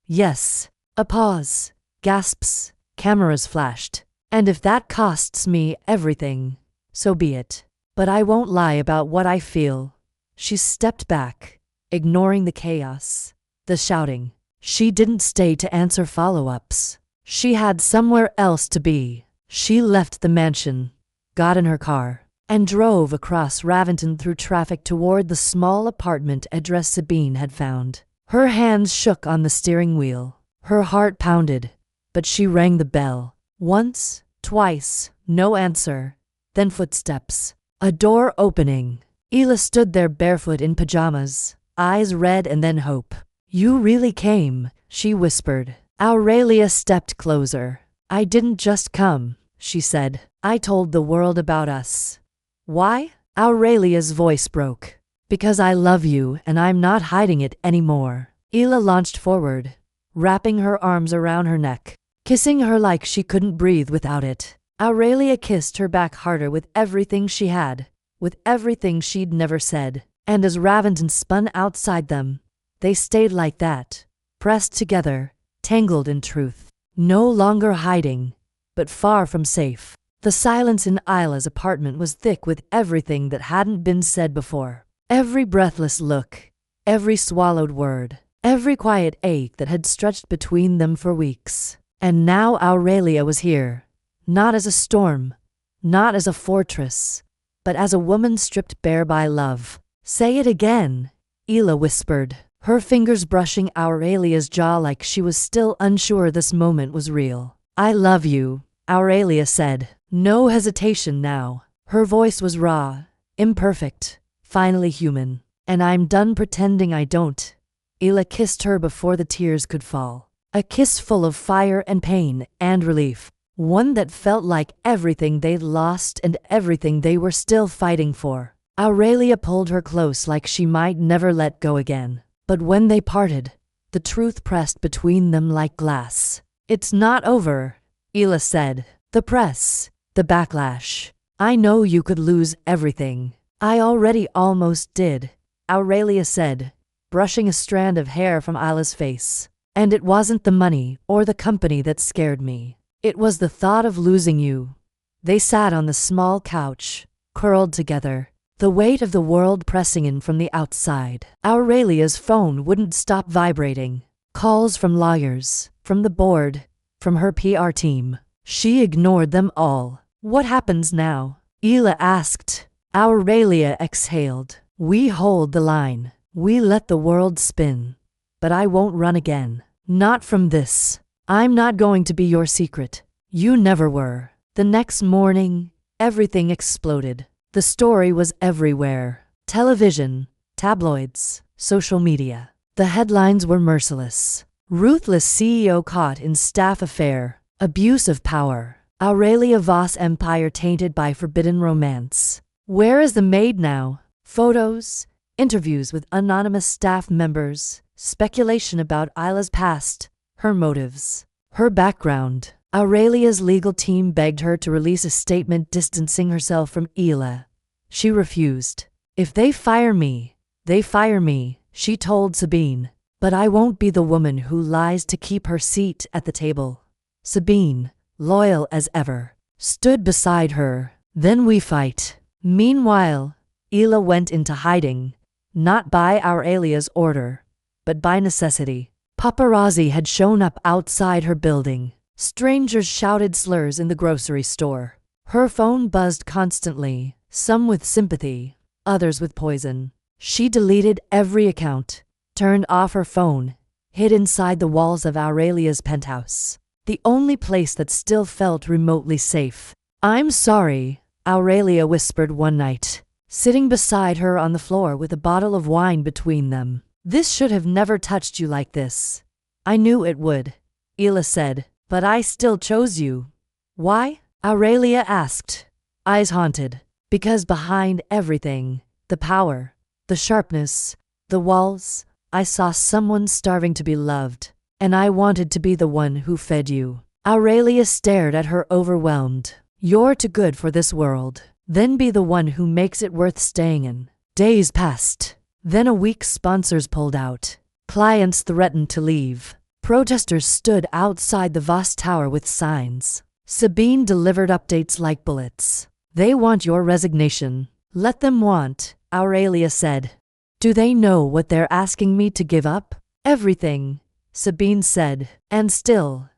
Yes. A pause. Gasps. Cameras flashed. "And if that costs me everything, so be it. But I won't lie about what I feel." She stepped back, ignoring the chaos, the shouting. She didn't stay to answer follow-ups. She had somewhere else to be. She left the mansion, got in her car, and drove across Raventon through traffic toward the small apartment address Sabine had found. Her hands shook on the steering wheel. Her heart pounded, but she rang the bell. Once, twice, no answer. Then footsteps. A door opening. Ila stood there barefoot in pajamas, eyes red and then hope. "You really came," she whispered. Aurelia stepped closer. "I didn't just come," she said. "I told the world about us." "Why?" Aurelia's voice broke. "Because I love you and I'm not hiding it anymore." Ila launched forward, wrapping her arms around her neck, kissing her like she couldn't breathe without it. Aurelia kissed her back harder with everything she had, with everything she'd never said. And as Raventon spun outside them, they stayed like that, pressed together, tangled in truth. No longer hiding, but far from safe. The silence in Ila's apartment was thick with everything that hadn't been said before. Every breathless look, every swallowed word, every quiet ache that had stretched between them for weeks. And now Aurelia was here, not as a storm, not as a fortress, but as a woman stripped bare by love. "Say it again," Ila whispered, her fingers brushing Aurelia's jaw like she was still unsure this moment was real. "I love you," Aurelia said. No hesitation now. Her voice was raw, imperfect, finally human. "And I'm done pretending I don't." Ila kissed her before the tears could fall. A kiss full of fire and pain and relief. One that felt like everything they'd lost and everything they were still fighting for. Aurelia pulled her close like she might never let go again. But when they parted, the truth pressed between them like glass. "It's not over," Ila said. "The press, the backlash. I know you could lose everything." "I already almost did," Aurelia said, brushing a strand of hair from Ila's face. "And it wasn't the money or the company that scared me. It was the thought of losing you." They sat on the small couch, curled together, the weight of the world pressing in from the outside. Aurelia's phone wouldn't stop vibrating. Calls from lawyers, from the board, from her PR team. She ignored them all. "What happens now?" Ila asked. Aurelia exhaled. "We hold the line. We let the world spin. But I won't run again. Not from this. I'm not going to be your secret. You never were." The next morning, everything exploded. The story was everywhere. Television, tabloids, social media. The headlines were merciless. Ruthless CEO caught in staff affair. Abuse of power. Aurelia Voss empire tainted by forbidden romance. Where is the Maid now? Photos, interviews with anonymous staff members, speculation about Ila's past, her motives, her background. Aurelia's legal team begged her to release a statement distancing herself from Ila. She refused. "If they fire me, they fire me," she told Sabine. "But I won't be the woman who lies to keep her seat at the table." Sabine, loyal as ever, stood beside her. "Then we fight." Meanwhile, Ila went into hiding, not by Aurelia's order, but by necessity. Paparazzi had shown up outside her building. Strangers shouted slurs in the grocery store. Her phone buzzed constantly, some with sympathy, others with poison. She deleted every account, turned off her phone, hid inside the walls of Aurelia's penthouse. The only place that still felt remotely safe. I'm sorry, Aurelia whispered one night, sitting beside her on the floor with a bottle of wine between them. This should have never touched you like this. I knew it would, Ela said, but I still chose you. Why? Aurelia asked, eyes haunted. Because behind everything, the power, the sharpness, the walls, I saw someone starving to be loved, and I wanted to be the one who fed you. Aurelia stared at her overwhelmed. You're too good for this world. Then be the one who makes it worth staying in. Days passed. Then a week sponsors pulled out. Clients threatened to leave. Protesters stood outside the Voss Tower with signs. Sabine delivered updates like bullets. They want your resignation. Let them want, Aurelia said. Do they know what they're asking me to give up? Everything, Sabine said. And still,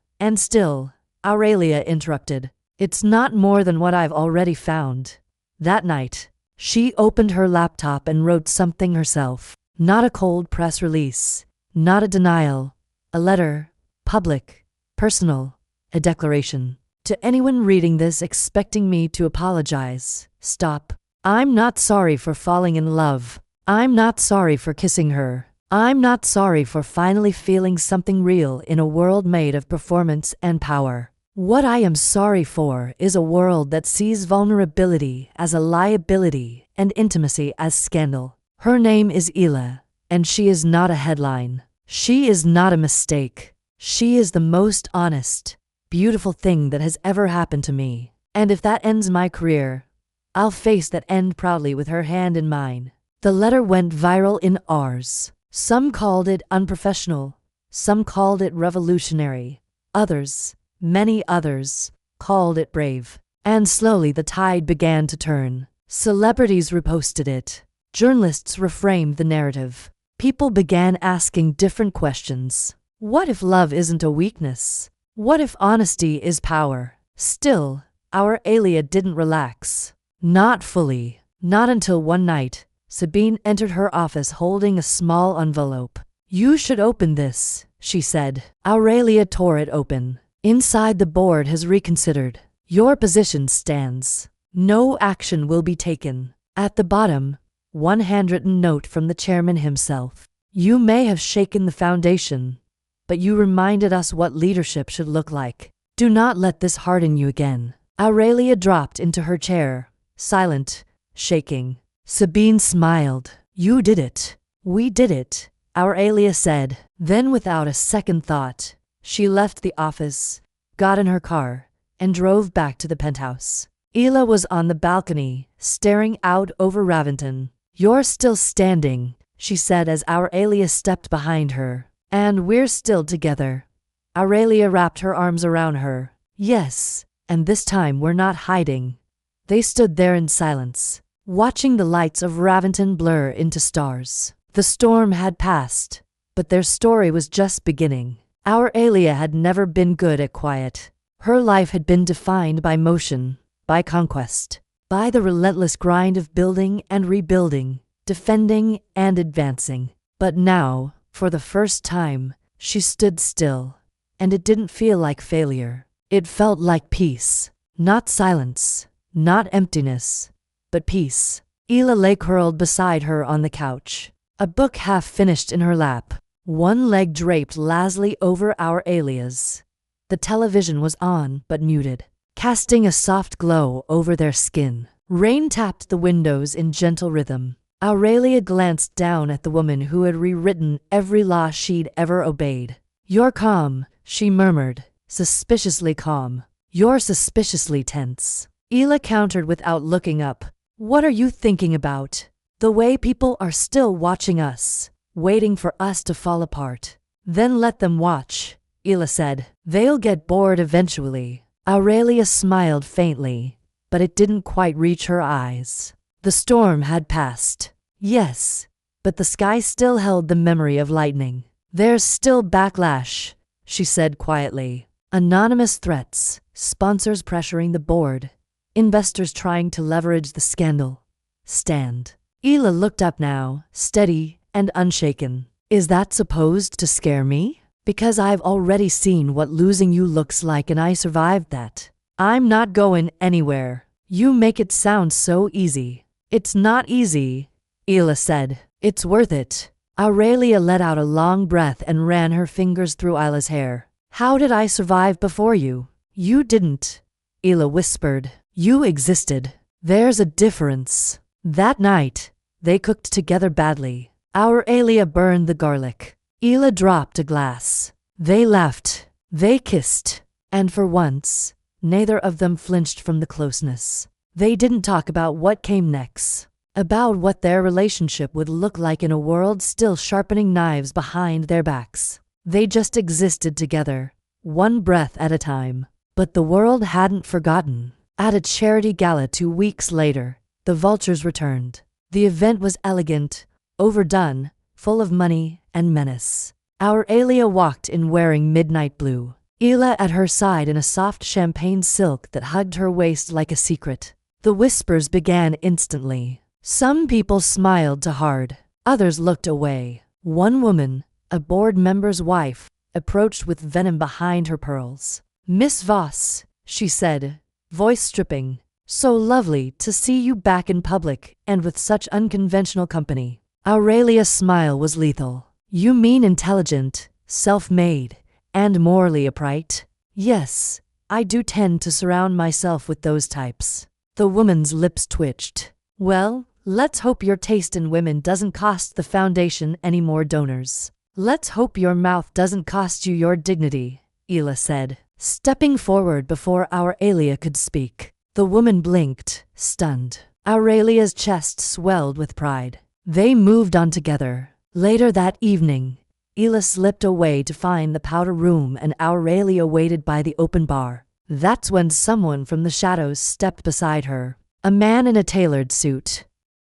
Aurelia interrupted. It's not more than what I've already found. That night, she opened her laptop and wrote something herself. Not a cold press release, not a denial, a letter, public, personal, a declaration. To anyone reading this expecting me to apologize, stop. I'm not sorry for falling in love. I'm not sorry for kissing her. I'm not sorry for finally feeling something real in a world made of performance and power. What I am sorry for is a world that sees vulnerability as a liability and intimacy as scandal. Her name is Ela, and she is not a headline. She is not a mistake. She is the most honest, beautiful thing that has ever happened to me. And if that ends my career, I'll face that end proudly with her hand in mine. The letter went viral in hours. Some called it unprofessional. Some called it revolutionary. Others, many others, called it brave. And slowly the tide began to turn. Celebrities reposted it. Journalists reframed the narrative. People began asking different questions. What if love isn't a weakness? What if honesty is power? Still, Aurelia didn't relax. Not fully. Not until one night, Sabine entered her office holding a small envelope. You should open this, she said. Aurelia tore it open. Inside, the board has reconsidered. Your position stands. No action will be taken. At the bottom, one handwritten note from the chairman himself. You may have shaken the foundation, but you reminded us what leadership should look like. Do not let this harden you again. Aurelia dropped into her chair, silent, shaking. Sabine smiled. You did it. We did it, Aurelia said. Then without a second thought, she left the office, got in her car, and drove back to the penthouse. Ela was on the balcony, staring out over Raventon. You're still standing, she said as Aurelia stepped behind her. And we're still together. Aurelia wrapped her arms around her. Yes, and this time we're not hiding. They stood there in silence, watching the lights of Raventon blur into stars. The storm had passed, but their story was just beginning. Aurelia had never been good at quiet. Her life had been defined by motion, by conquest, by the relentless grind of building and rebuilding, defending and advancing. But now, for the first time, she stood still, and it didn't feel like failure. It felt like peace. Not silence, not emptiness, but peace. Ela lay curled beside her on the couch, a book half finished in her lap, one leg draped lazily over Aurelia's. The television was on but muted, casting a soft glow over their skin. Rain tapped the windows in gentle rhythm. Aurelia glanced down at the woman who had rewritten every law she'd ever obeyed. You're calm, she murmured, suspiciously calm. You're suspiciously tense. Ela countered without looking up. What are you thinking about? The way people are still watching us, waiting for us to fall apart. Then let them watch, Ela said. They'll get bored eventually. Aurelia smiled faintly, but it didn't quite reach her eyes. The storm had passed. Yes, but the sky still held the memory of lightning. There's still backlash, she said quietly. Anonymous threats, sponsors pressuring the board, investors trying to leverage the scandal. Stand. Ela looked up now, steady and unshaken. Is that supposed to scare me? Because I've already seen what losing you looks like and I survived that. I'm not going anywhere. You make it sound so easy. It's not easy, Ela said. It's worth it. Aurelia let out a long breath and ran her fingers through Ila's hair. How did I survive before you? You didn't, Ela whispered. You existed. There's a difference. That night, they cooked together badly. Aurelia burned the garlic. Ela dropped a glass. They laughed. They kissed. And for once, neither of them flinched from the closeness. They didn't talk about what came next, about what their relationship would look like in a world still sharpening knives behind their backs. They just existed together, one breath at a time. But the world hadn't forgotten. At a charity gala 2 weeks later, the vultures returned. The event was elegant, overdone, full of money and menace. Aurelia walked in wearing midnight blue. Ela at her side in a soft champagne silk that hugged her waist like a secret. The whispers began instantly. Some people smiled too hard. Others looked away. One woman, a board member's wife, approached with venom behind her pearls. Miss Voss, she said, voice stripping. So lovely to see you back in public and with such unconventional company. Aurelia's smile was lethal. You mean intelligent, self-made, and morally upright? Yes, I do tend to surround myself with those types. The woman's lips twitched. Well, let's hope your taste in women doesn't cost the foundation any more donors. Let's hope your mouth doesn't cost you your dignity, Ela said, stepping forward before Aurelia could speak. The woman blinked, stunned. Aurelia's chest swelled with pride. They moved on together. Later that evening, Ela slipped away to find the powder room and Aurelia waited by the open bar. That's when someone from the shadows stepped beside her. A man in a tailored suit.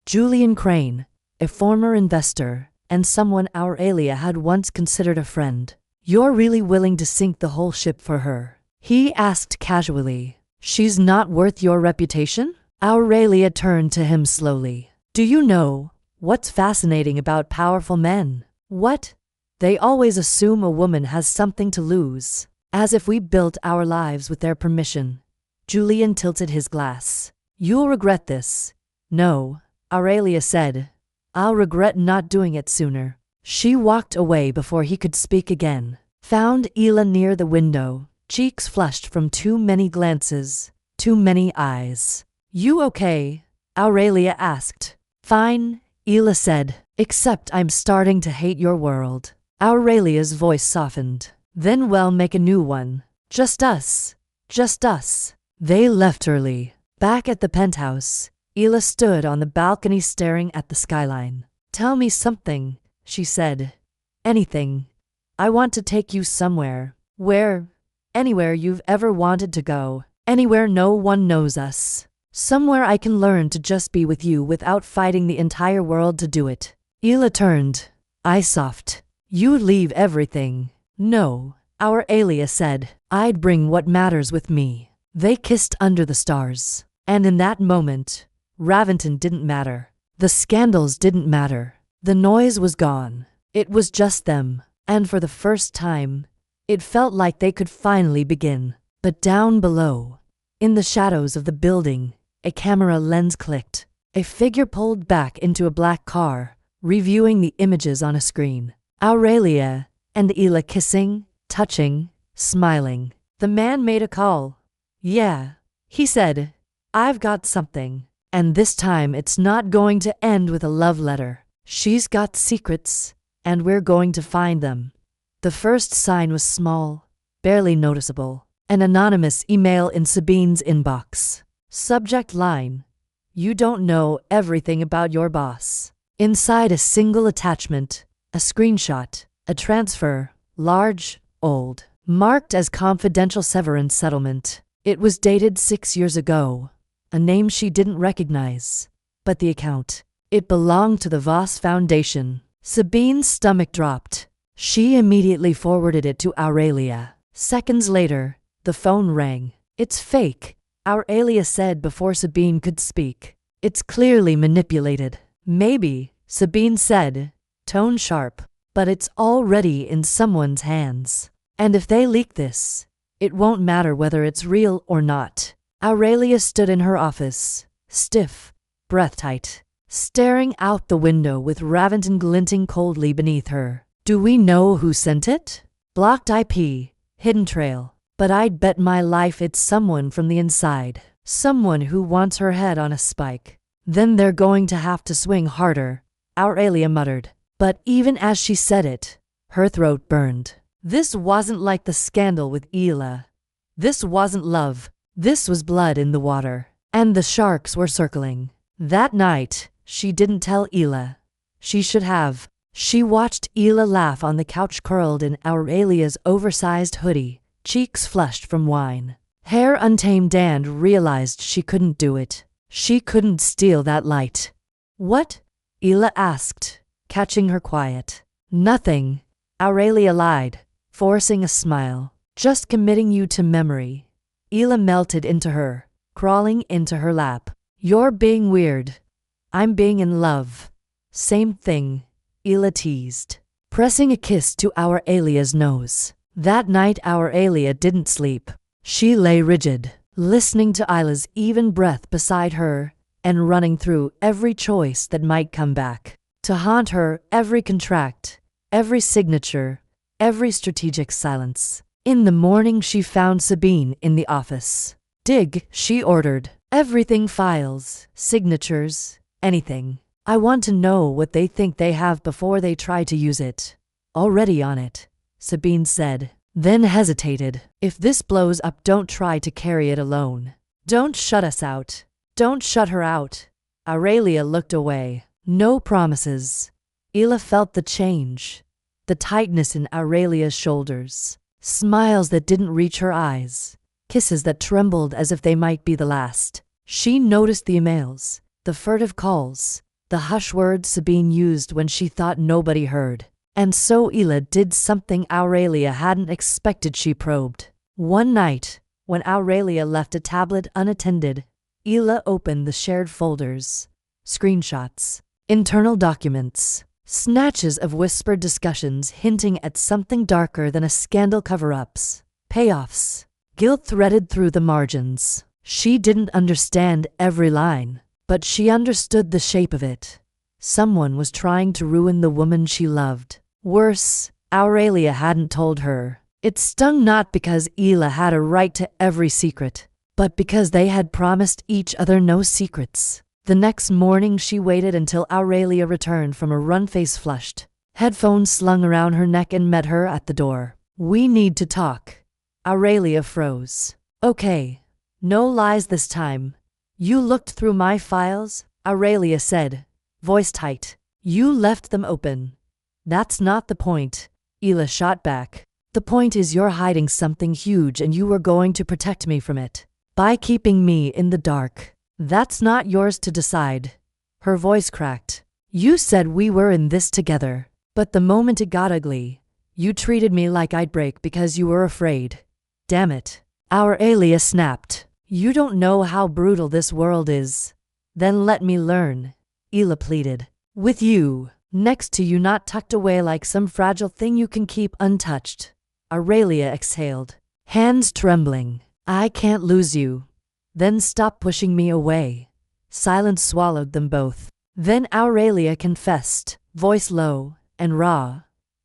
Julian Crane, a former investor, and someone Aurelia had once considered a friend. You're really willing to sink the whole ship for her? He asked casually. She's not worth your reputation? Aurelia turned to him slowly. Do you know what's fascinating about powerful men? What? They always assume a woman has something to lose, as if we built our lives with their permission. Julian tilted his glass. You'll regret this. No, Aurelia said. I'll regret not doing it sooner. She walked away before he could speak again. Found Ela near the window, cheeks flushed from too many glances, too many eyes. You okay? Aurelia asked. Fine, Ela said, except I'm starting to hate your world. Aurelia's voice softened. Then we'll make a new one. Just us. Just us. They left early. Back at the penthouse, Ela stood on the balcony staring at the skyline. Tell me something, she said. Anything. I want to take you somewhere. Where? Anywhere you've ever wanted to go. Anywhere no one knows us. Somewhere I can learn to just be with you without fighting the entire world to do it. Ela turned. Eye soft. You'd leave everything. No, Aurelia said. I'd bring what matters with me. They kissed under the stars. And in that moment, Raventon didn't matter. The scandals didn't matter. The noise was gone. It was just them. And for the first time, it felt like they could finally begin. But down below, in the shadows of the building, a camera lens clicked. A figure pulled back into a black car, reviewing the images on a screen. Aurelia and Ela kissing, touching, smiling. The man made a call. Yeah, he said. I've got something. And this time it's not going to end with a love letter. She's got secrets, and we're going to find them. The first sign was small, barely noticeable. An anonymous email in Sabine's inbox. Subject line: You don't know everything about your boss. Inside a single attachment, a screenshot, a transfer, large, old, marked as confidential severance settlement. It was dated 6 years ago, a name she didn't recognize. But the account, it belonged to the Voss Foundation. Sabine's stomach dropped. She immediately forwarded it to Aurelia. Seconds later, the phone rang. It's fake, Aurelia said before Sabine could speak. It's clearly manipulated. Maybe, Sabine said, tone sharp, but it's already in someone's hands. And if they leak this, It won't matter whether it's real or not. Aurelia stood in her office, stiff, breath-tight, staring out the window with Raventon glinting coldly beneath her. Do we know who sent it? Blocked IP, hidden trail. But I'd bet my life it's someone from the inside. Someone who wants her head on a spike. Then they're going to have to swing harder, Aurelia muttered. But even as she said it, her throat burned. This wasn't like the scandal with Ela. This wasn't love. This was blood in the water. And the sharks were circling. That night, she didn't tell Ela. She should have. She watched Ela laugh on the couch curled in Aurelia's oversized hoodie, cheeks flushed from wine. Hair untamed and realized she couldn't do it. She couldn't steal that light. What? Ela asked, catching her quiet. Nothing, Aurelia lied, forcing a smile. Just committing you to memory. Ela melted into her, crawling into her lap. You're being weird. I'm being in love. Same thing, Ela teased, pressing a kiss to Aurelia's nose. That night Aurelia didn't sleep. She lay rigid, listening to Ila's even breath beside her and running through every choice that might come back to haunt her, every contract, every signature, every strategic silence. In the morning she found Sabine in the office. Dig, she ordered. Everything, files, signatures, anything. I want to know what they think they have before they try to use it. Already on it, Sabine said, then hesitated. If this blows up, don't try to carry it alone. Don't shut us out. Don't shut her out. Aurelia looked away. No promises. Ela felt the change, the tightness in Aurelia's shoulders, smiles that didn't reach her eyes, kisses that trembled as if they might be the last. She noticed the emails, the furtive calls, the hush words Sabine used when she thought nobody heard. And so Ela did something Aurelia hadn't expected. She probed. One night, when Aurelia left a tablet unattended, Ela opened the shared folders. Screenshots, internal documents, snatches of whispered discussions hinting at something darker than a scandal, cover-ups, payoffs, guilt threaded through the margins. She didn't understand every line, but she understood the shape of it. Someone was trying to ruin the woman she loved. Worse, Aurelia hadn't told her. It stung not because Ela had a right to every secret, but because they had promised each other no secrets. The next morning she waited until Aurelia returned from a run, face flushed, headphones slung around her neck, and met her at the door. We need to talk. Aurelia froze. Okay. No lies this time. You looked through my files? Aurelia said, voice tight. You left them open. That's not the point, Ela shot back. The point is you're hiding something huge and you were going to protect me from it. By keeping me in the dark. That's not yours to decide. Her voice cracked. You said we were in this together. But the moment it got ugly, you treated me like I'd break because you were afraid. Damn it. Aurelia snapped. You don't know how brutal this world is. Then let me learn, Ela pleaded. With you next to you, not tucked away like some fragile thing you can keep untouched. Aurelia exhaled, hands trembling. I can't lose you. Then stop pushing me away. Silence swallowed them both. Then Aurelia confessed, voice low and raw.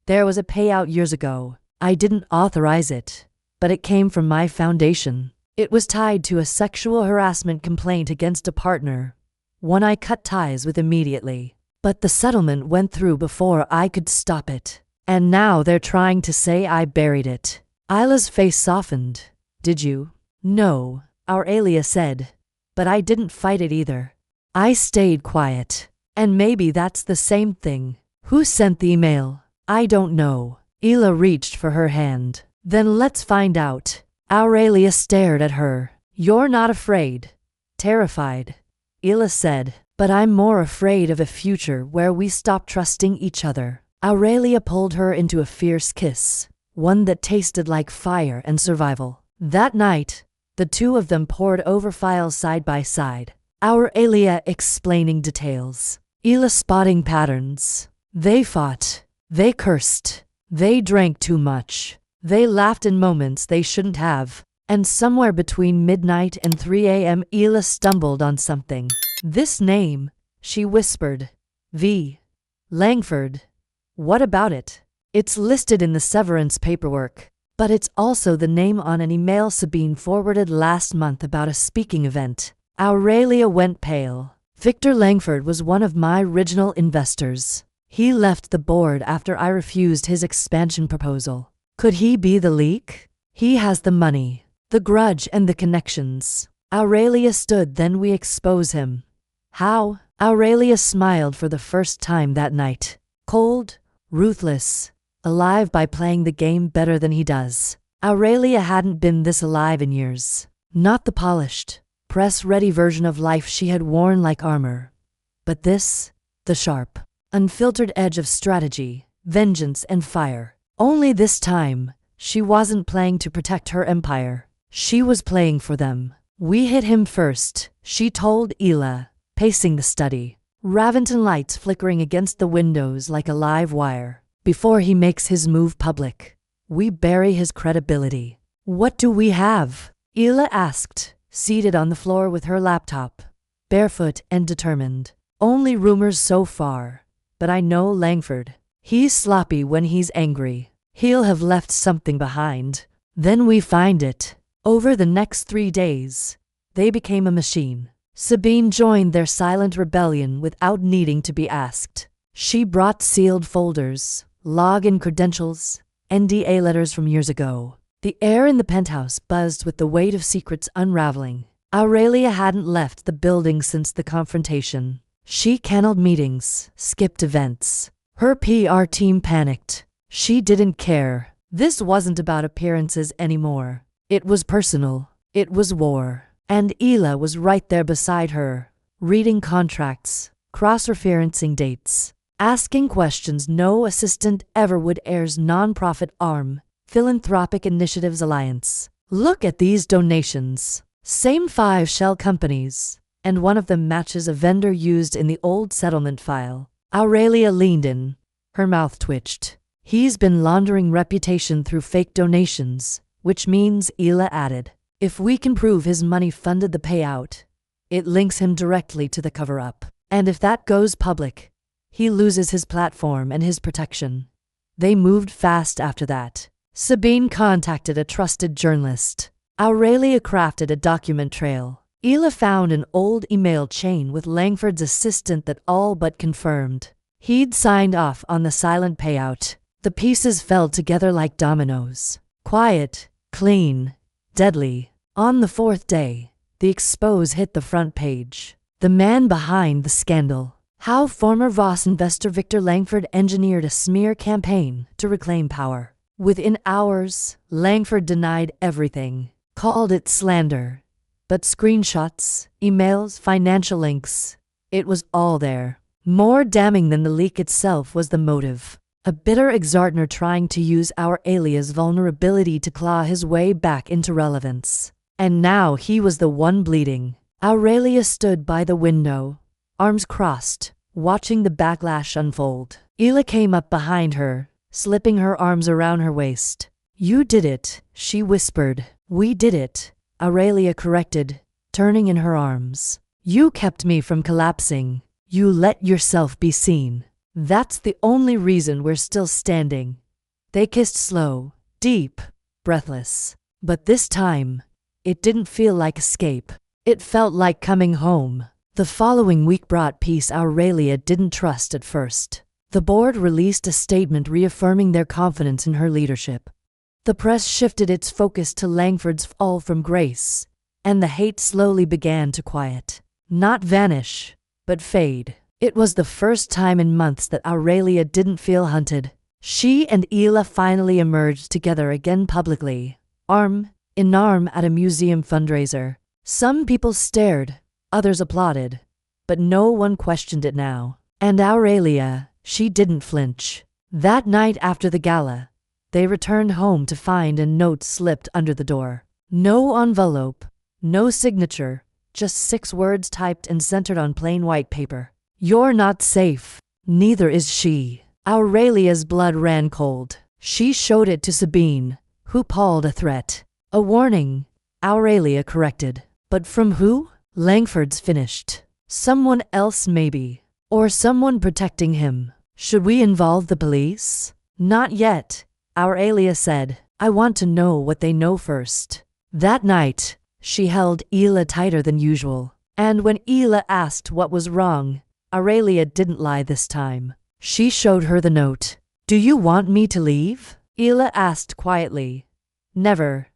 There was a payout years ago. I didn't authorize it, but it came from my foundation. It was tied to a sexual harassment complaint against a partner, one I cut ties with immediately. But the settlement went through before I could stop it. And now they're trying to say I buried it. Ila's face softened. Did you? No, Aurelia said. But I didn't fight it either. I stayed quiet. And maybe that's the same thing. Who sent the email? I don't know. Ela reached for her hand. Then let's find out. Aurelia stared at her. You're not afraid. Terrified, Ela said. But I'm more afraid of a future where we stop trusting each other. Aurelia pulled her into a fierce kiss, one that tasted like fire and survival. That night, the two of them pored over files side by side. Aurelia explaining details, Ela spotting patterns. They fought. They cursed. They drank too much. They laughed in moments they shouldn't have. And somewhere between midnight and 3 a.m. Ela stumbled on something. This name, she whispered. V. Langford. What about it? It's listed in the severance paperwork, but it's also the name on an email Sabine forwarded last month about a speaking event. Aurelia went pale. Victor Langford was one of my original investors. He left the board after I refused his expansion proposal. Could he be the leak? He has the money, the grudge, and the connections. Aurelia stood, then we expose him. How? Aurelia smiled for the first time that night. Cold, ruthless, alive by playing the game better than he does. Aurelia hadn't been this alive in years. Not the polished, press-ready version of life she had worn like armor. But this, the sharp, unfiltered edge of strategy, vengeance, and fire. Only this time, she wasn't playing to protect her empire. She was playing for them. We hit him first, she told Ela, pacing the study. Raventon lights flickering against the windows like a live wire. Before he makes his move public, we bury his credibility. What do we have? Ela asked, seated on the floor with her laptop, barefoot and determined. Only rumors so far, but I know Langford. He's sloppy when he's angry. He'll have left something behind. Then we find it. Over the next 3 days, they became a machine. Sabine joined their silent rebellion without needing to be asked. She brought sealed folders, login credentials, NDA letters from years ago. The air in the penthouse buzzed with the weight of secrets unraveling. Aurelia hadn't left the building since the confrontation. She canceled meetings, skipped events. Her PR team panicked. She didn't care. This wasn't about appearances anymore. It was personal. It was war. And Ela was right there beside her, reading contracts, cross-referencing dates, asking questions no assistant ever would. Air's nonprofit arm, Philanthropic Initiatives Alliance. Look at these donations. Same 5 shell companies, and one of them matches a vendor used in the old settlement file. Aurelia leaned in. Her mouth twitched. He's been laundering reputation through fake donations, which means, Ela added, if we can prove his money funded the payout, it links him directly to the cover-up. And if that goes public, he loses his platform and his protection. They moved fast after that. Sabine contacted a trusted journalist. Aurelia crafted a document trail. Ela found an old email chain with Langford's assistant that all but confirmed he'd signed off on the silent payout. The pieces fell together like dominoes. Quiet, clean, deadly. On the 4th day, the expose hit the front page. The man behind the scandal. How former Voss investor Victor Langford engineered a smear campaign to reclaim power. Within hours, Langford denied everything, called it slander. But screenshots, emails, financial links, it was all there. More damning than the leak itself was the motive. A bitter exartner trying to use Aurelia's vulnerability to claw his way back into relevance. And now he was the one bleeding. Aurelia stood by the window, arms crossed, watching the backlash unfold. Ela came up behind her, slipping her arms around her waist. You did it, she whispered. We did it, Aurelia corrected, turning in her arms. You kept me from collapsing. You let yourself be seen. That's the only reason we're still standing. They kissed slow, deep, breathless. But this time, it didn't feel like escape. It felt like coming home. The following week brought peace Aurelia didn't trust at first. The board released a statement reaffirming their confidence in her leadership. The press shifted its focus to Langford's fall from grace, and the hate slowly began to quiet. Not vanish, but fade. It was the first time in months that Aurelia didn't feel hunted. She and Ela finally emerged together again publicly, arm in arm at a museum fundraiser. Some people stared, others applauded, but no one questioned it now. And Aurelia, she didn't flinch. That night after the gala, they returned home to find a note slipped under the door. No envelope, no signature, just 6 words typed and centered on plain white paper. You're not safe. Neither is she. Aurelia's blood ran cold. She showed it to Sabine, Who called a threat? A warning, Aurelia corrected. But from who? Langford's finished. Someone else maybe. Or someone protecting him. Should we involve the police? Not yet, Aurelia said. I want to know what they know first. That night, she held Ela tighter than usual. And when Ela asked what was wrong, Aurelia didn't lie this time. She showed her the note. Do you want me to leave? Ela asked quietly. Never,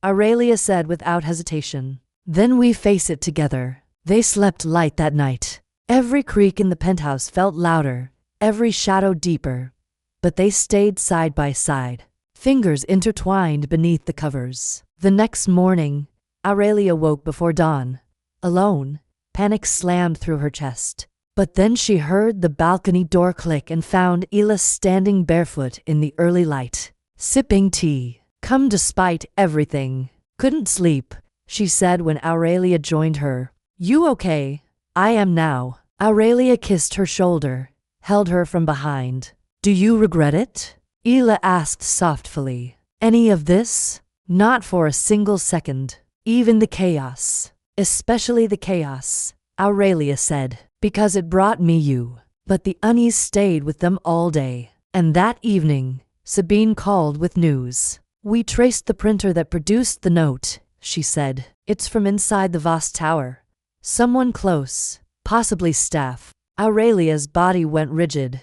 Aurelia said without hesitation. Then we face it together. They slept light that night. Every creak in the penthouse felt louder, every shadow deeper. But they stayed side by side, fingers intertwined beneath the covers. The next morning, Aurelia woke before dawn. Alone, panic slammed through her chest. But then she heard the balcony door click and found Ela standing barefoot in the early light, sipping tea. Come despite everything. Couldn't sleep, she said when Aurelia joined her. You okay? I am now. Aurelia kissed her shoulder, held her from behind. Do you regret it? Ela asked softly. Any of this? Not for a single second. Even the chaos. Especially the chaos, Aurelia said. Because it brought me you. But the unease stayed with them all day. And that evening, Sabine called with news. We traced the printer that produced the note, she said. It's from inside the Voss tower. Someone close, possibly staff. Aurelia's body went rigid.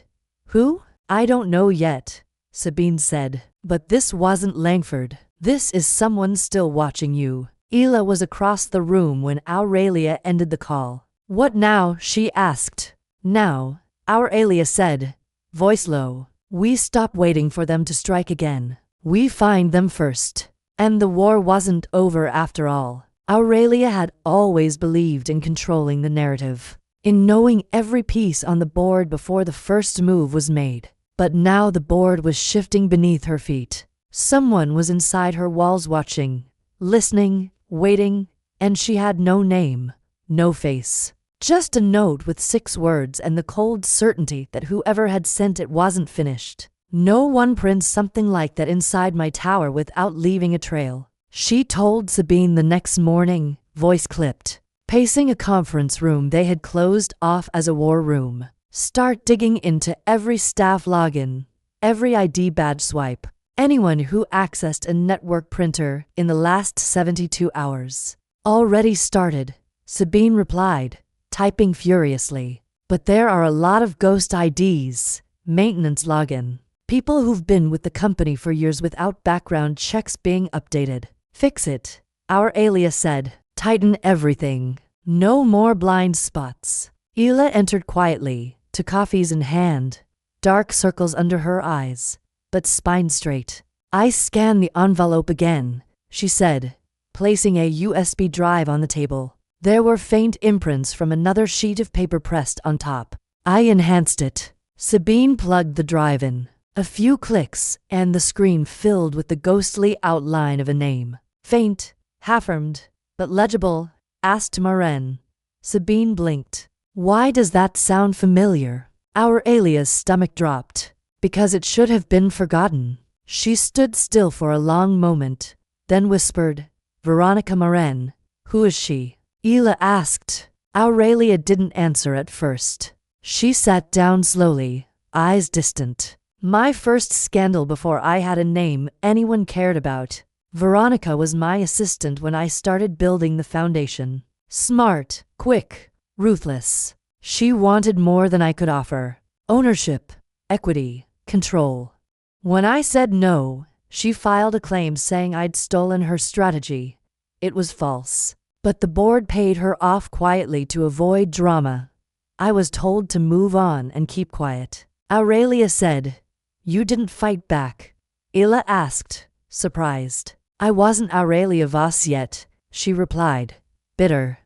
Who? I don't know yet, Sabine said. But this wasn't Langford. This is someone still watching you. Ela was across the room when Aurelia ended the call. What now? She asked. Now, Aurelia said, voice low. We stop waiting for them to strike again. We find them first. And the war wasn't over after all. Aurelia had always believed in controlling the narrative, in knowing every piece on the board before the first move was made. But now the board was shifting beneath her feet. Someone was inside her walls watching, listening, waiting, and she had no name, no face. Just a note with 6 words and the cold certainty that whoever had sent it wasn't finished. No one prints something like that inside my tower without leaving a trail. She told Sabine the next morning, voice clipped. Pacing a conference room they had closed off as a war room. Start digging into every staff login, every ID badge swipe, anyone who accessed a network printer in the last 72 hours. Already started, Sabine replied, typing furiously. But there are a lot of ghost IDs, maintenance login, people who've been with the company for years without background checks being updated. Fix it, Aurelia said. Tighten everything. No more blind spots. Ela entered quietly, to coffees in hand, dark circles under her eyes, but spine straight. I scanned the envelope again, she said, placing a USB drive on the table. There were faint imprints from another sheet of paper pressed on top. I enhanced it. Sabine plugged the drive in. A few clicks, and the screen filled with the ghostly outline of a name. Faint, half-formed, but legible, asked Maren. Sabine blinked. Why does that sound familiar? Aurelia's stomach dropped. Because it should have been forgotten. She stood still for a long moment, then whispered, Veronica Maren. Who is she? Ela asked. Aurelia didn't answer at first. She sat down slowly, eyes distant. My first scandal before I had a name anyone cared about. Veronica was my assistant when I started building the foundation. Smart, quick, ruthless. She wanted more than I could offer. Ownership, equity, control. When I said no, she filed a claim saying I'd stolen her strategy. It was false. But the board paid her off quietly to avoid drama. I was told to move on and keep quiet. Aurelia said, You didn't fight back. Ela asked, surprised. I wasn't Aurelia Voss yet, she replied, bitter.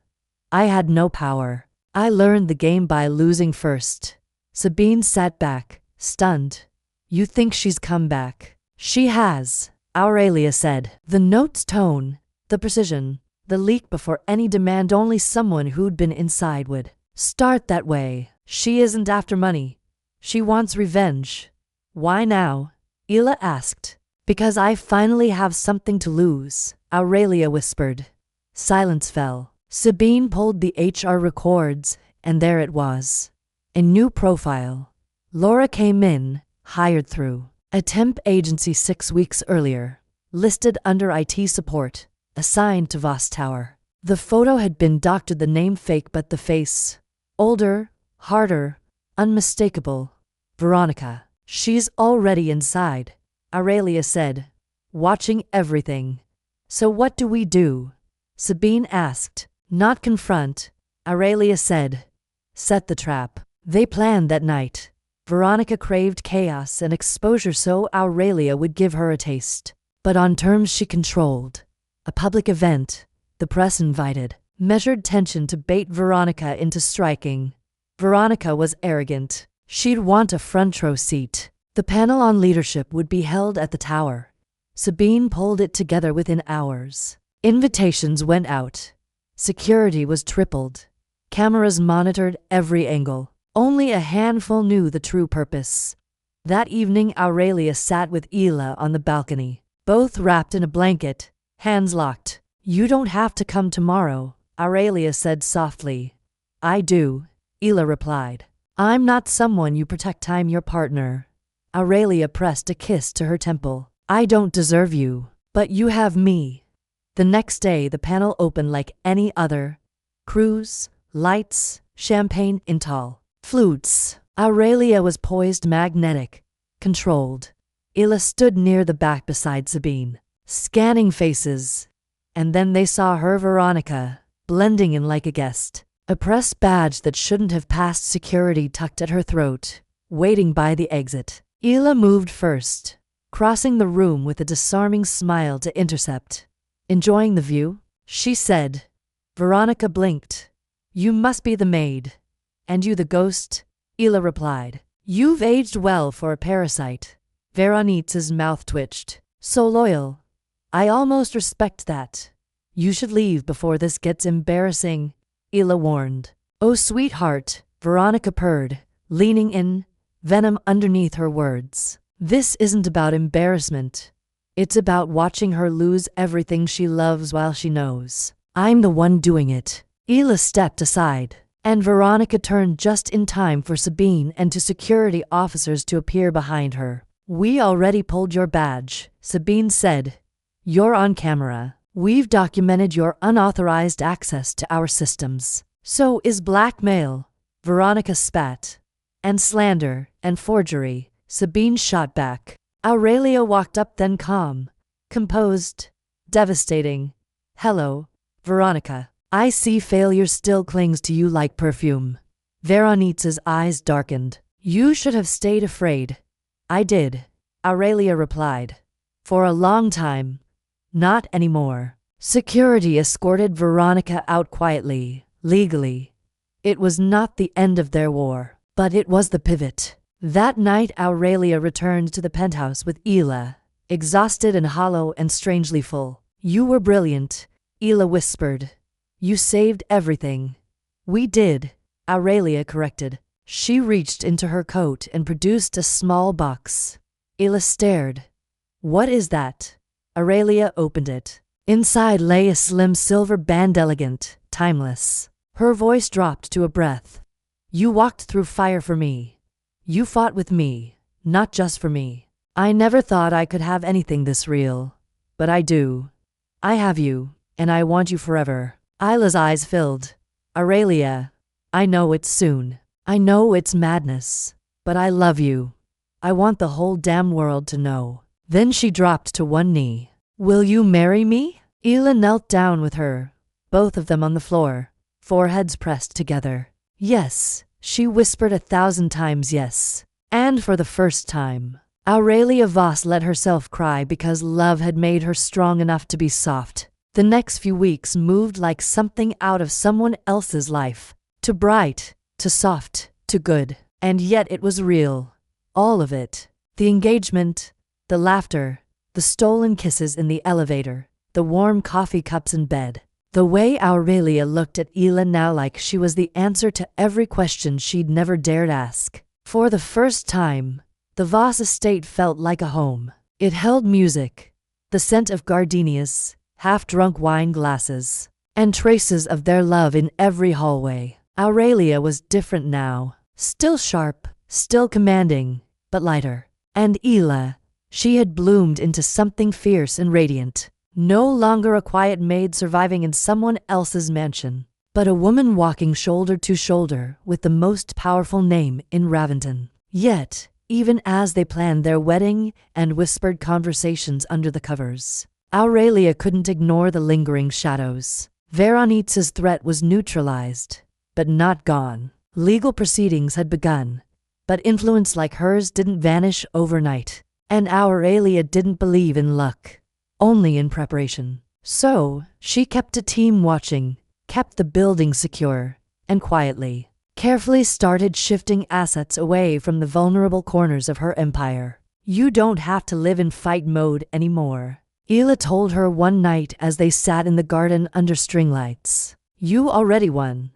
I had no power. I learned the game by losing first. Sabine sat back, stunned. You think she's come back? She has, Aurelia said. The note's tone, the precision, the leak before any demand only someone who'd been inside would start that way. She isn't after money. She wants revenge. Why now? Ela asked. Because I finally have something to lose, Aurelia whispered. Silence fell. Sabine pulled the HR records, and there it was. A new profile. Laura came in, hired through a temp agency 6 weeks earlier, listed under IT support, assigned to Voss Tower. The photo had been doctored, the name fake but the face. Older, harder, unmistakable. Veronica. She's already inside, Aurelia said, watching everything. So what do we do? Sabine asked. Not confront, Aurelia said. Set the trap. They planned that night. Veronica craved chaos and exposure, so Aurelia would give her a taste. But on terms she controlled. A public event, the press invited, measured tension to bait Veronica into striking. Veronica was arrogant. She'd want a front row seat. The panel on leadership would be held at the tower. Sabine pulled it together within hours. Invitations went out. Security was tripled. Cameras monitored every angle. Only a handful knew the true purpose. That evening Aurelia sat with Ela on the balcony, both wrapped in a blanket, hands locked. You don't have to come tomorrow, Aurelia said softly. I do, Ela replied. I'm not someone you protect, I'm your partner. Aurelia pressed a kiss to her temple. I don't deserve you, but you have me. The next day the panel opened like any other. Crews, lights, champagne, intal, flutes. Aurelia was poised, magnetic, controlled. Ela stood near the back beside Sabine, scanning faces. And then they saw her, Veronica, blending in like a guest. A press badge that shouldn't have passed security tucked at her throat, waiting by the exit. Ela moved first, crossing the room with a disarming smile to intercept. Enjoying the view? She said. Veronica blinked. You must be the maid. And you the ghost? Ela replied. You've aged well for a parasite. Veronique's mouth twitched. So loyal. I almost respect that. You should leave before this gets embarrassing, Ela warned. Oh, sweetheart, Veronica purred, leaning in, venom underneath her words. This isn't about embarrassment. It's about watching her lose everything she loves while she knows I'm the one doing it. Ela stepped aside, and Veronica turned just in time for Sabine and two security officers to appear behind her. We already pulled your badge, Sabine said. You're on camera. We've documented your unauthorized access to our systems. So is blackmail, Veronica spat. And slander, and forgery, Sabine shot back. Aurelia walked up, then calm, composed, devastating. Hello, Veronica. I see failure still clings to you like perfume. Veronique's eyes darkened. You should have stayed afraid. I did, Aurelia replied. For a long time. Not anymore. Security escorted Veronica out quietly, legally. It was not the end of their war, but it was the pivot. That night Aurelia returned to the penthouse with Ela, exhausted and hollow and strangely full. You were brilliant, Ela whispered. You saved everything. We did, Aurelia corrected. She reached into her coat and produced a small box. Ela stared. What is that? Aurelia opened it. Inside lay a slim silver band, elegant, timeless. Her voice dropped to a breath. You walked through fire for me. You fought with me, not just for me. I never thought I could have anything this real. But I do. I have you, and I want you forever. Ila's eyes filled. Aurelia, I know it's soon. I know it's madness. But I love you. I want the whole damn world to know. Then she dropped to one knee. Will you marry me? Ela knelt down with her, both of them on the floor, foreheads pressed together. Yes, she whispered 1,000 times yes. And for the first time, Aurelia Voss let herself cry because love had made her strong enough to be soft. The next few weeks moved like something out of someone else's life. Too bright, too soft, too good. And yet it was real. All of it. The engagement, the laughter, the stolen kisses in the elevator, the warm coffee cups in bed. The way Aurelia looked at Ela now like she was the answer to every question she'd never dared ask. For the first time, the Voss estate felt like a home. It held music, the scent of gardenias, half-drunk wine glasses, and traces of their love in every hallway. Aurelia was different now. Still sharp, still commanding, but lighter. And Ela, she had bloomed into something fierce and radiant. No longer a quiet maid surviving in someone else's mansion, but a woman walking shoulder to shoulder with the most powerful name in Raventon. Yet, even as they planned their wedding and whispered conversations under the covers, Aurelia couldn't ignore the lingering shadows. Veronice's threat was neutralized, but not gone. Legal proceedings had begun, but influence like hers didn't vanish overnight. And Aurelia didn't believe in luck, only in preparation. So, she kept a team watching, kept the building secure, and quietly, carefully started shifting assets away from the vulnerable corners of her empire. You don't have to live in fight mode anymore, Ela told her one night as they sat in the garden under string lights. You already won.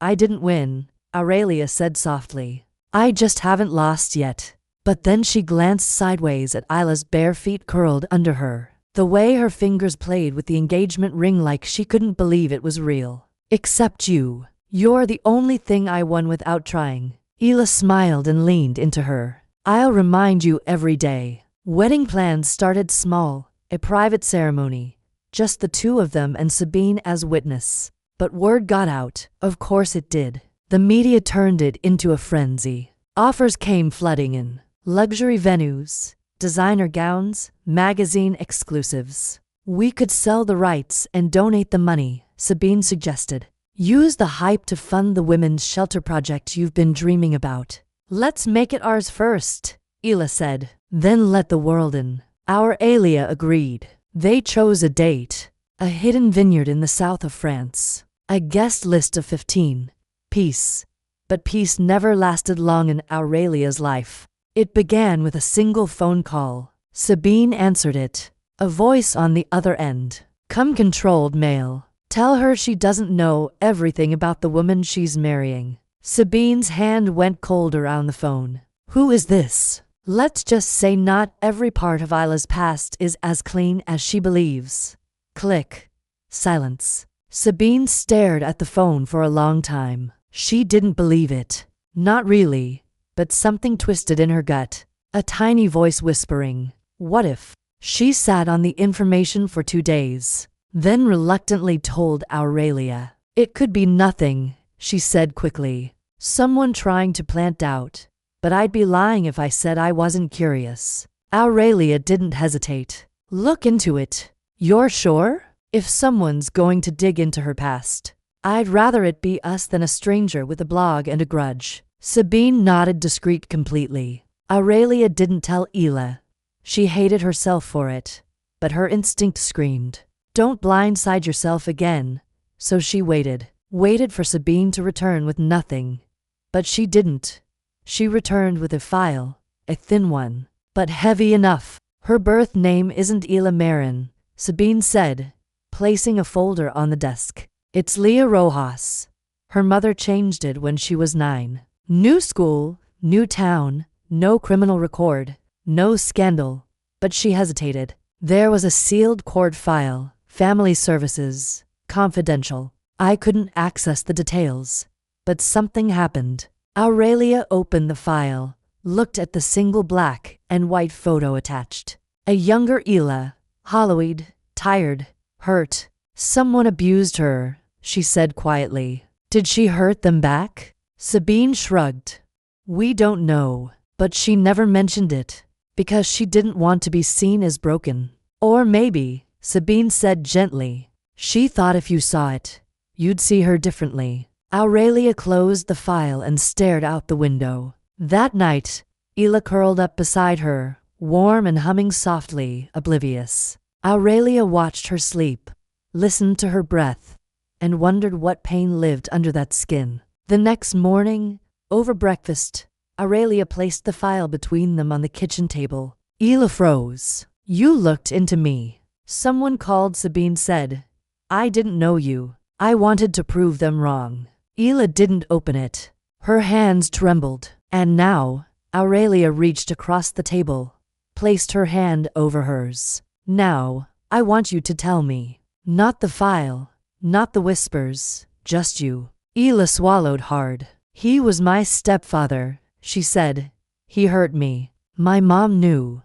I didn't win, Aurelia said softly. I just haven't lost yet. But then she glanced sideways at Ila's bare feet curled under her, the way her fingers played with the engagement ring like she couldn't believe it was real. Except you. You're the only thing I won without trying. Ela smiled and leaned into her. I'll remind you every day. Wedding plans started small, a private ceremony, just the two of them and Sabine as witness. But word got out. Of course it did. The media turned it into a frenzy. Offers came flooding in. Luxury venues, designer gowns, magazine exclusives. We could sell the rights and donate the money, Sabine suggested. Use the hype to fund the women's shelter project you've been dreaming about. Let's make it ours first, Ela said. Then let the world in. Aurelia agreed. They chose a date, a hidden vineyard in the south of France. A guest list of 15. Peace. But peace never lasted long in Aurelia's life. It began with a single phone call. Sabine answered it. A voice on the other end. Come, controlled male. Tell her she doesn't know everything about the woman she's marrying. Sabine's hand went cold around the phone. Who is this? Let's just say not every part of Ila's past is as clean as she believes. Click. Silence. Sabine stared at the phone for a long time. She didn't believe it. Not really. But something twisted in her gut. A tiny voice whispering, what if? She sat on the information for 2 days, then reluctantly told Aurelia. It could be nothing, she said quickly. Someone trying to plant doubt. But I'd be lying if I said I wasn't curious. Aurelia didn't hesitate. Look into it. You're sure? If someone's going to dig into her past, I'd rather it be us than a stranger with a blog and a grudge. Sabine nodded discreet completely. Aurelia didn't tell Ela. She hated herself for it. But her instinct screamed, don't blindside yourself again. So she waited for Sabine to return with nothing. But she didn't. She returned with a file, a thin one, but heavy enough. Her birth name isn't Ela Marin, Sabine said, placing a folder on the desk. It's Leah Rojas. Her mother changed it when she was 9. New school, new town, no criminal record, no scandal. But she hesitated. There was a sealed court file, family services, confidential. I couldn't access the details. But something happened. Aurelia opened the file, looked at the single black and white photo attached. A younger Ela, hollow-eyed, tired, hurt. Someone abused her, she said quietly. Did she hurt them back? Sabine shrugged. We don't know, but she never mentioned it, because she didn't want to be seen as broken. Or maybe, Sabine said gently, she thought if you saw it, you'd see her differently. Aurelia closed the file and stared out the window. That night, Ela curled up beside her, warm and humming softly, oblivious. Aurelia watched her sleep, listened to her breath, and wondered what pain lived under that skin. The next morning, over breakfast, Aurelia placed the file between them on the kitchen table. Ela froze. You looked into me. Someone called, Sabine said. I didn't know you. I wanted to prove them wrong. Ela didn't open it. Her hands trembled. And now, Aurelia reached across the table, placed her hand over hers. Now, I want you to tell me. Not the file, not the whispers, just you. Ela swallowed hard. He was my stepfather, she said. He hurt me. My mom knew,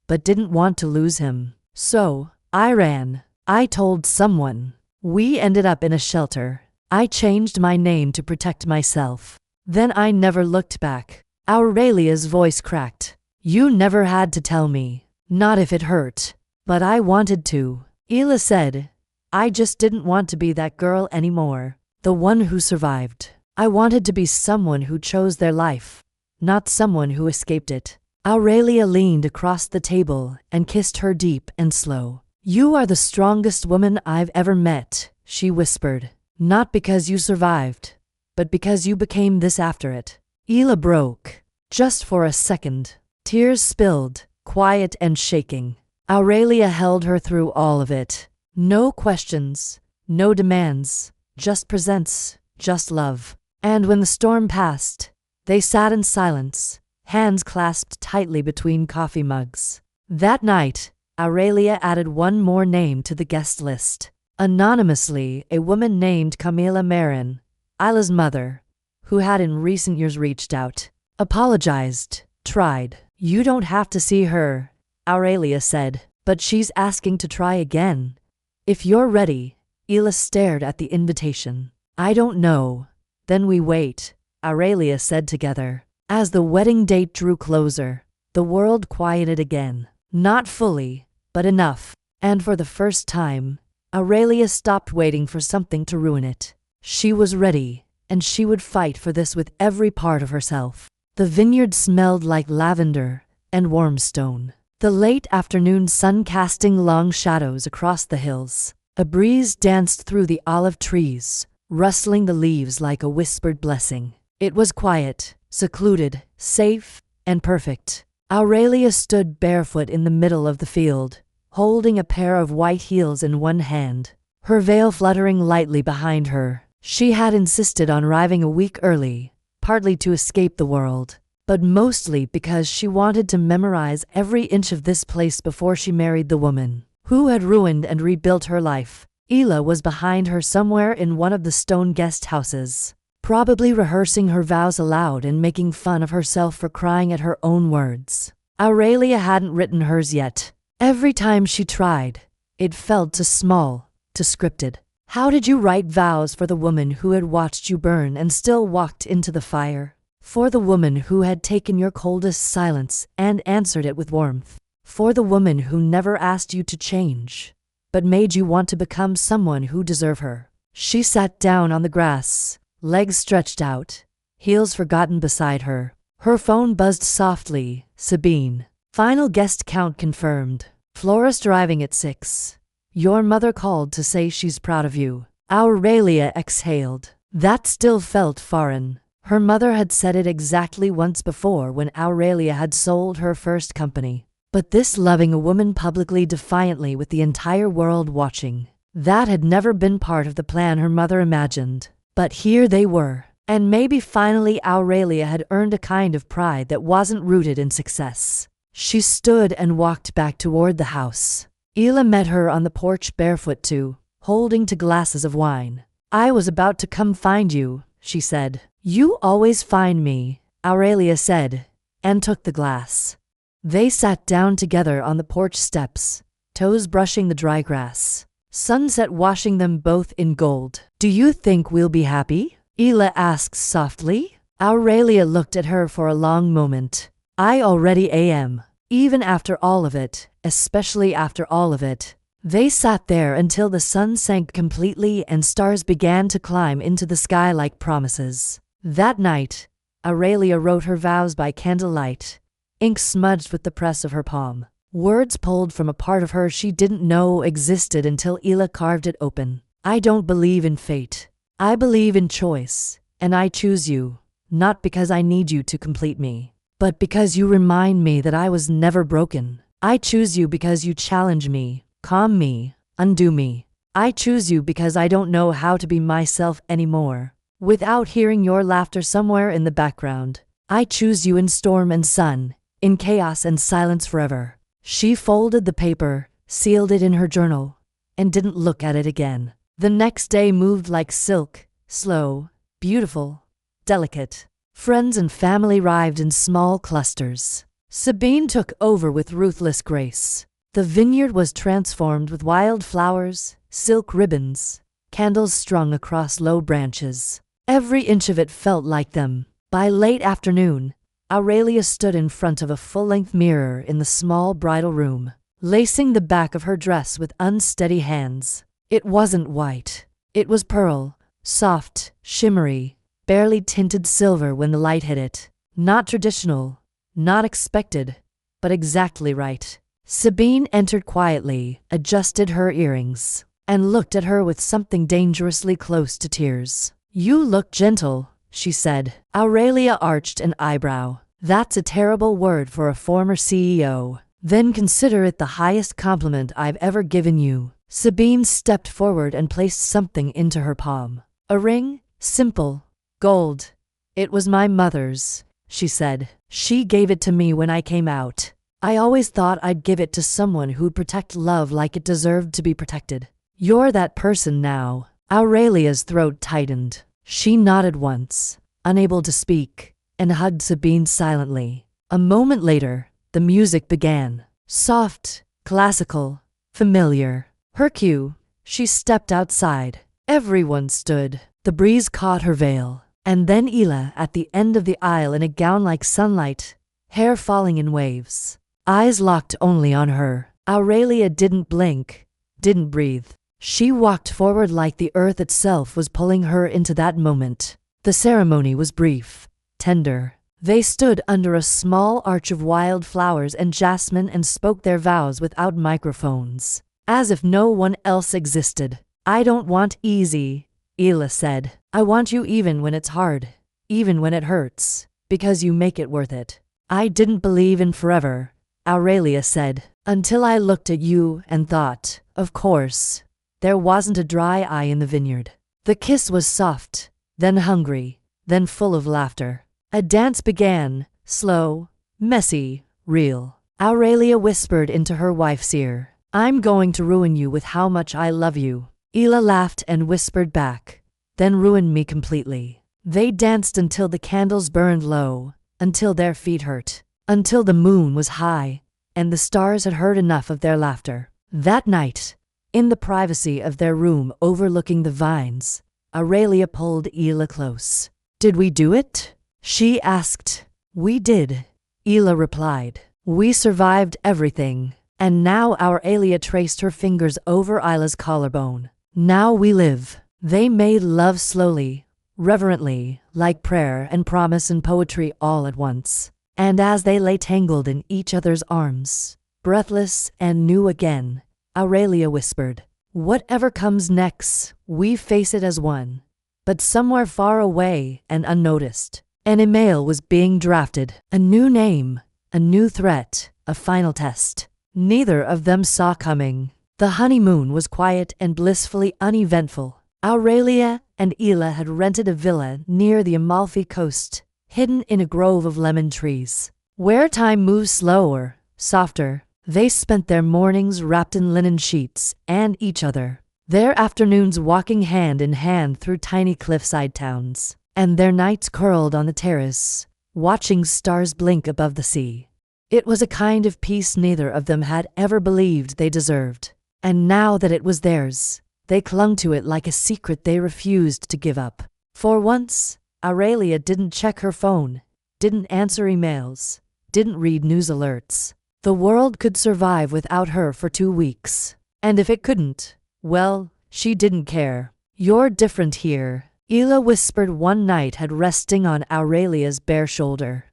but didn't want to lose him. So, I ran. I told someone. We ended up in a shelter. I changed my name to protect myself. Then I never looked back. Aurelia's voice cracked. You never had to tell me. Not if it hurt. But I wanted to. Ela said. I just didn't want to be that girl anymore. The one who survived. I wanted to be someone who chose their life, not someone who escaped it. Aurelia leaned across the table and kissed her deep and slow. You are the strongest woman I've ever met, she whispered. Not because you survived, but because you became this after it. Ela broke. Just for a second. Tears spilled, quiet and shaking. Aurelia held her through all of it. No questions, no demands, just presence, just love. And when the storm passed, they sat in silence, hands clasped tightly between coffee mugs. That night, Aurelia added one more name to the guest list. Anonymously, a woman named Camila Marin, Ila's mother, who had in recent years reached out, apologized, tried. You don't have to see her, Aurelia said, but she's asking to try again. If you're ready. Ela stared at the invitation. I don't know. Then we wait, Aurelia said together. As the wedding date drew closer, the world quieted again. Not fully, but enough. And for the first time, Aurelia stopped waiting for something to ruin it. She was ready, and she would fight for this with every part of herself. The vineyard smelled like lavender and warm stone. The late afternoon sun casting long shadows across the hills. A breeze danced through the olive trees, rustling the leaves like a whispered blessing. It was quiet, secluded, safe, and perfect. Aurelia stood barefoot in the middle of the field, holding a pair of white heels in one hand, her veil fluttering lightly behind her. She had insisted on arriving a week early, partly to escape the world, but mostly because she wanted to memorize every inch of this place before she married the woman who had ruined and rebuilt her life. Ela was behind her somewhere in one of the stone guest houses, probably rehearsing her vows aloud and making fun of herself for crying at her own words. Aurelia hadn't written hers yet. Every time she tried, it felt too small, too scripted. How did you write vows for the woman who had watched you burn and still walked into the fire? For the woman who had taken your coldest silence and answered it with warmth. For the woman who never asked you to change, but made you want to become someone who deserved her. She sat down on the grass, legs stretched out, heels forgotten beside her. Her phone buzzed softly. Sabine. Final guest count confirmed. Florist arriving at 6. Your mother called to say she's proud of you. Aurelia exhaled. That still felt foreign. Her mother had said it exactly once before when Aurelia had sold her first company. But this loving a woman publicly defiantly with the entire world watching, that had never been part of the plan her mother imagined. But here they were. And maybe finally Aurelia had earned a kind of pride that wasn't rooted in success. She stood and walked back toward the house. Ela met her on the porch barefoot too, holding two glasses of wine. I was about to come find you, she said. You always find me, Aurelia said, and took the glass. They sat down together on the porch steps, toes brushing the dry grass, sunset washing them both in gold. Do you think we'll be happy? Ela asked softly. Aurelia looked at her for a long moment. I already am. Even after all of it, especially after all of it. They sat there until the sun sank completely and stars began to climb into the sky like promises. That night, Aurelia wrote her vows by candlelight, ink smudged with the press of her palm. Words pulled from a part of her she didn't know existed until Ela carved it open. I don't believe in fate. I believe in choice, and I choose you, not because I need you to complete me, but because you remind me that I was never broken. I choose you because you challenge me, calm me, undo me. I choose you because I don't know how to be myself anymore, without hearing your laughter somewhere in the background. I choose you in storm and sun, in chaos and silence forever. She folded the paper, sealed it in her journal, and didn't look at it again. The next day moved like silk, slow, beautiful, delicate. Friends and family arrived in small clusters. Sabine took over with ruthless grace. The vineyard was transformed with wild flowers, silk ribbons, candles strung across low branches. Every inch of it felt like them. By late afternoon, Aurelia stood in front of a full-length mirror in the small bridal room, lacing the back of her dress with unsteady hands. It wasn't white. It was pearl, soft, shimmery, barely tinted silver when the light hit it. Not traditional, not expected, but exactly right. Sabine entered quietly, adjusted her earrings, and looked at her with something dangerously close to tears. "You look gentle," she said. Aurelia arched an eyebrow. "That's a terrible word for a former CEO. Then consider it the highest compliment I've ever given you." Sabine stepped forward and placed something into her palm. A ring, simple, gold. "It was my mother's," she said. "She gave it to me when I came out. I always thought I'd give it to someone who'd protect love like it deserved to be protected. You're that person now." Aurelia's throat tightened. She nodded once, unable to speak, and hugged Sabine silently. A moment later, the music began. Soft, classical, familiar. Her cue, she stepped outside. Everyone stood. The breeze caught her veil. And then Ela at the end of the aisle in a gown like sunlight, hair falling in waves. Eyes locked only on her. Aurelia didn't blink, didn't breathe. She walked forward like the earth itself was pulling her into that moment. The ceremony was brief, tender. They stood under a small arch of wild flowers and jasmine and spoke their vows without microphones, as if no one else existed. "I don't want easy," Ela said. "I want you even when it's hard, even when it hurts, because you make it worth it." "I didn't believe in forever," Aurelia said, "until I looked at you and thought, of course." There wasn't a dry eye in the vineyard. The kiss was soft, then hungry, then full of laughter. A dance began, slow, messy, real. Aurelia whispered into her wife's ear, "I'm going to ruin you with how much I love you." Ela laughed and whispered back, "Then ruin me completely." They danced until the candles burned low, until their feet hurt, until the moon was high, and the stars had heard enough of their laughter. That night, in the privacy of their room overlooking the vines, Aurelia pulled Ela close. "Did we do it?" she asked. "We did," Ela replied. "We survived everything." And now Aurelia traced her fingers over Ila's collarbone. "Now we live." They made love slowly, reverently, like prayer and promise and poetry all at once. And as they lay tangled in each other's arms, breathless and new again, Aurelia whispered, "Whatever comes next, we face it as one." But somewhere far away and unnoticed, an email was being drafted. A new name, a new threat, a final test. Neither of them saw coming. The honeymoon was quiet and blissfully uneventful. Aurelia and Ela had rented a villa near the Amalfi coast, hidden in a grove of lemon trees. Where time moves slower, softer, they spent their mornings wrapped in linen sheets and each other, their afternoons walking hand in hand through tiny cliffside towns, and their nights curled on the terrace, watching stars blink above the sea. It was a kind of peace neither of them had ever believed they deserved, and now that it was theirs, they clung to it like a secret they refused to give up. For once, Aurelia didn't check her phone, didn't answer emails, didn't read news alerts. The world could survive without her for 2 weeks. And if it couldn't, well, she didn't care. "You're different here," Ela whispered one night had resting on Aurelia's bare shoulder.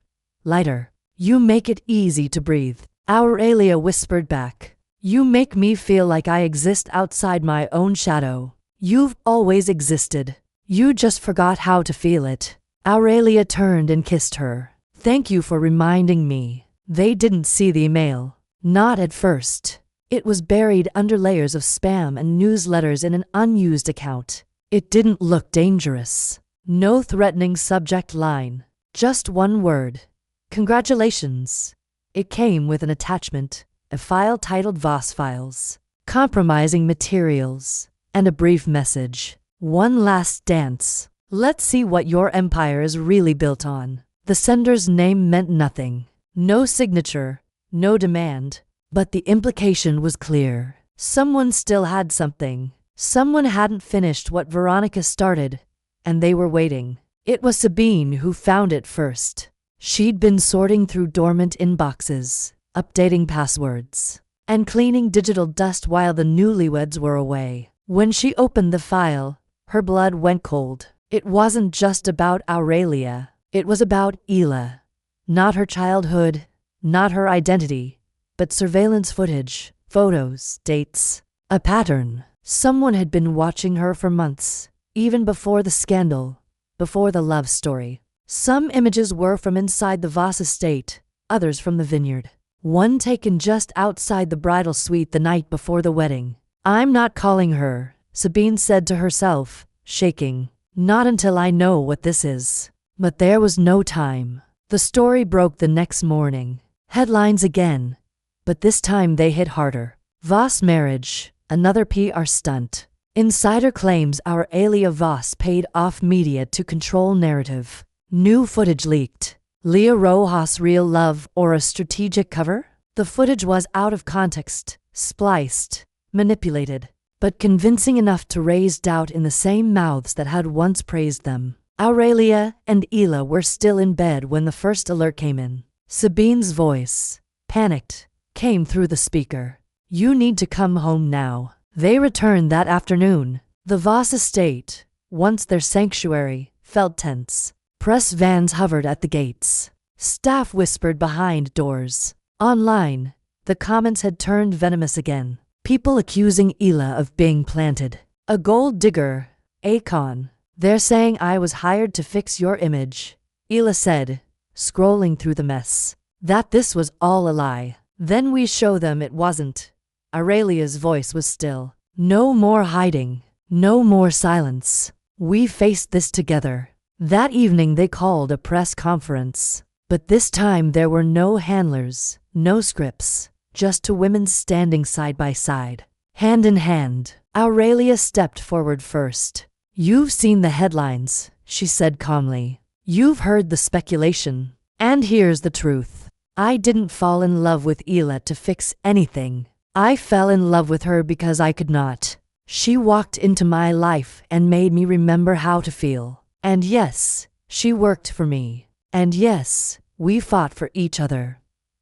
"Lighter. You make it easy to breathe." Aurelia whispered back, "You make me feel like I exist outside my own shadow. You've always existed. You just forgot how to feel it." Aurelia turned and kissed her. "Thank you for reminding me." They didn't see the email. Not at first. It was buried under layers of spam and newsletters in an unused account. It didn't look dangerous. No threatening subject line. Just one word. "Congratulations." It came with an attachment. a file titled Vows Files, compromising materials, and a brief message. One last dance. Let's see what your empire is really built on. The sender's name meant nothing. No signature, no demand. But the implication was clear. Someone still had something. Someone hadn't finished what Veronica started, and they were waiting. It was Sabine who found it first. She'd been sorting through dormant inboxes, updating passwords, and cleaning digital dust while the newlyweds were away. When she opened the file, her blood went cold. It wasn't just about Aurelia. It was about Ela. Not her childhood, not her identity, but surveillance footage, photos, dates, a pattern. Someone had been watching her for months, even before the scandal, before the love story. Some images were from inside the Voss estate, others from the vineyard. One taken just outside the bridal suite the night before the wedding. I'm not calling her, Sabine said to herself, shaking. Not until I know what this is. But there was no time. The story broke the next morning. Headlines again, but this time they hit harder. Voss marriage, another PR stunt. Insider claims Aurelia Voss paid off media to control narrative. New footage leaked. Leah Rojas' real love or a strategic cover? The footage was out of context, spliced, manipulated, but convincing enough to raise doubt in the same mouths that had once praised them. Aurelia and Ela were still in bed when the first alert came in. Sabine's voice, panicked, came through the speaker. You need to come home now. They returned that afternoon. The Voss estate, once their sanctuary, felt tense. Press vans hovered at the gates. Staff whispered behind doors. Online, the comments had turned venomous again. People accusing Ela of being planted. A gold digger, a con. They're saying I was hired to fix your image, Ela said, scrolling through the mess. That this was all a lie. Then we show them it wasn't. Aurelia's voice was still. No more hiding. No more silence. We faced this together. That evening they called a press conference. But this time there were no handlers, no scripts, just two women standing side by side. Hand in hand. Aurelia stepped forward first. You've seen the headlines, she said calmly. You've heard the speculation. And here's the truth. I didn't fall in love with Ela to fix anything. I fell in love with her because I could not. She walked into my life and made me remember how to feel. And yes, she worked for me. And yes, we fought for each other.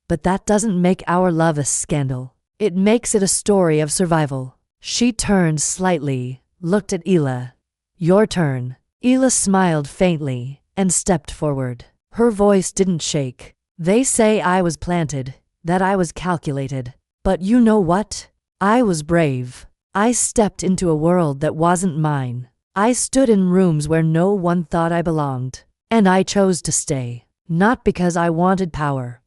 But that doesn't make our love a scandal. It makes it a story of survival. She turned slightly, looked at Ela. Your turn. Ela smiled faintly and stepped forward. Her voice didn't shake. They say I was planted, that I was calculated. But you know what? I was brave. I stepped into a world that wasn't mine. I stood in rooms where no one thought I belonged. And I chose to stay. Not because I wanted power,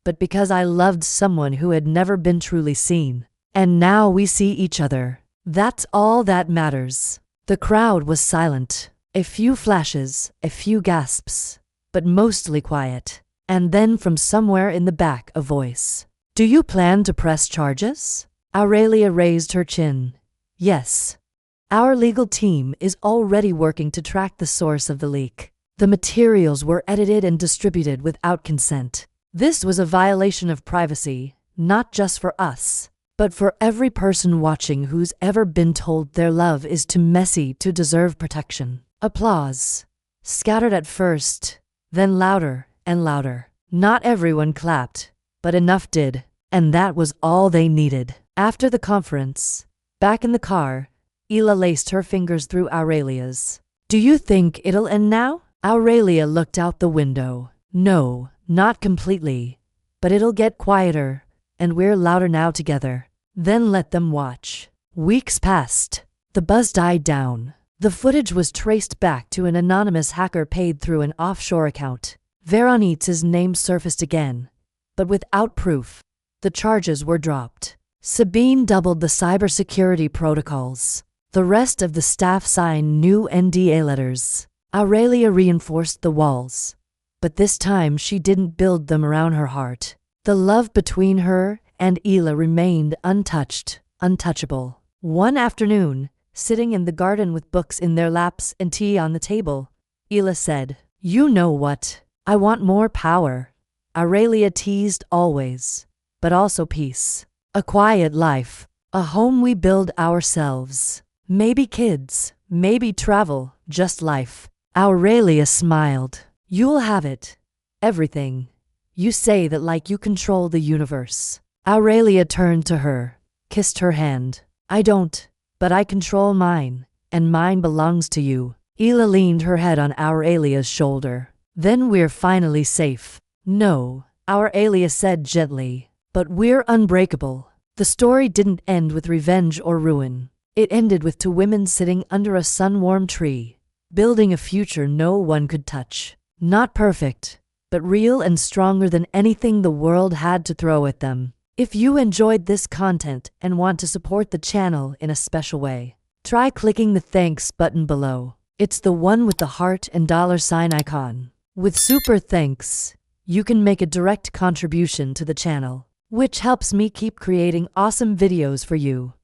but because I loved someone who had never been truly seen. And now we see each other. That's all that matters. The crowd was silent. A few flashes, a few gasps, but mostly quiet. And then from somewhere in the back a voice. Do you plan to press charges? Aurelia raised her chin. Yes. Our legal team is already working to track the source of the leak. The materials were edited and distributed without consent. This was a violation of privacy, not just for us, but for every person watching who's ever been told their love is too messy to deserve protection. Applause. Scattered at first, then louder and louder. Not everyone clapped, but enough did, and that was all they needed. After the conference, back in the car, Ela laced her fingers through Aurelia's. Do you think it'll end now? Aurelia looked out the window. No, not completely, but it'll get quieter, and we're louder now together. Then let them watch. Weeks passed. The buzz died down. The footage was traced back to an anonymous hacker paid through an offshore account. Veronique's name surfaced again, but without proof. The charges were dropped. Sabine doubled the cybersecurity protocols. The rest of the staff signed new NDA letters. Aurelia reinforced the walls, but this time she didn't build them around her heart. The love between her and Ela remained untouched, untouchable. One afternoon, sitting in the garden with books in their laps and tea on the table, Ela said, "You know what? I want more power." Aurelia teased always, but also peace. A quiet life, a home we build ourselves. Maybe kids, maybe travel, just life. Aurelia smiled. "You'll have it. Everything. You say that like you control the universe." Aurelia turned to her, kissed her hand. "I don't, but I control mine, and mine belongs to you." Ela leaned her head on Aurelia's shoulder. "Then we're finally safe." "No," Aurelia said gently, "but we're unbreakable." The story didn't end with revenge or ruin. It ended with two women sitting under a sun-warmed tree, building a future no one could touch. Not perfect, but real and stronger than anything the world had to throw at them. If you enjoyed this content and want to support the channel in a special way, try clicking the thanks button below. It's the one with the heart and $sign icon. With super thanks, you can make a direct contribution to the channel, which helps me keep creating awesome videos for you.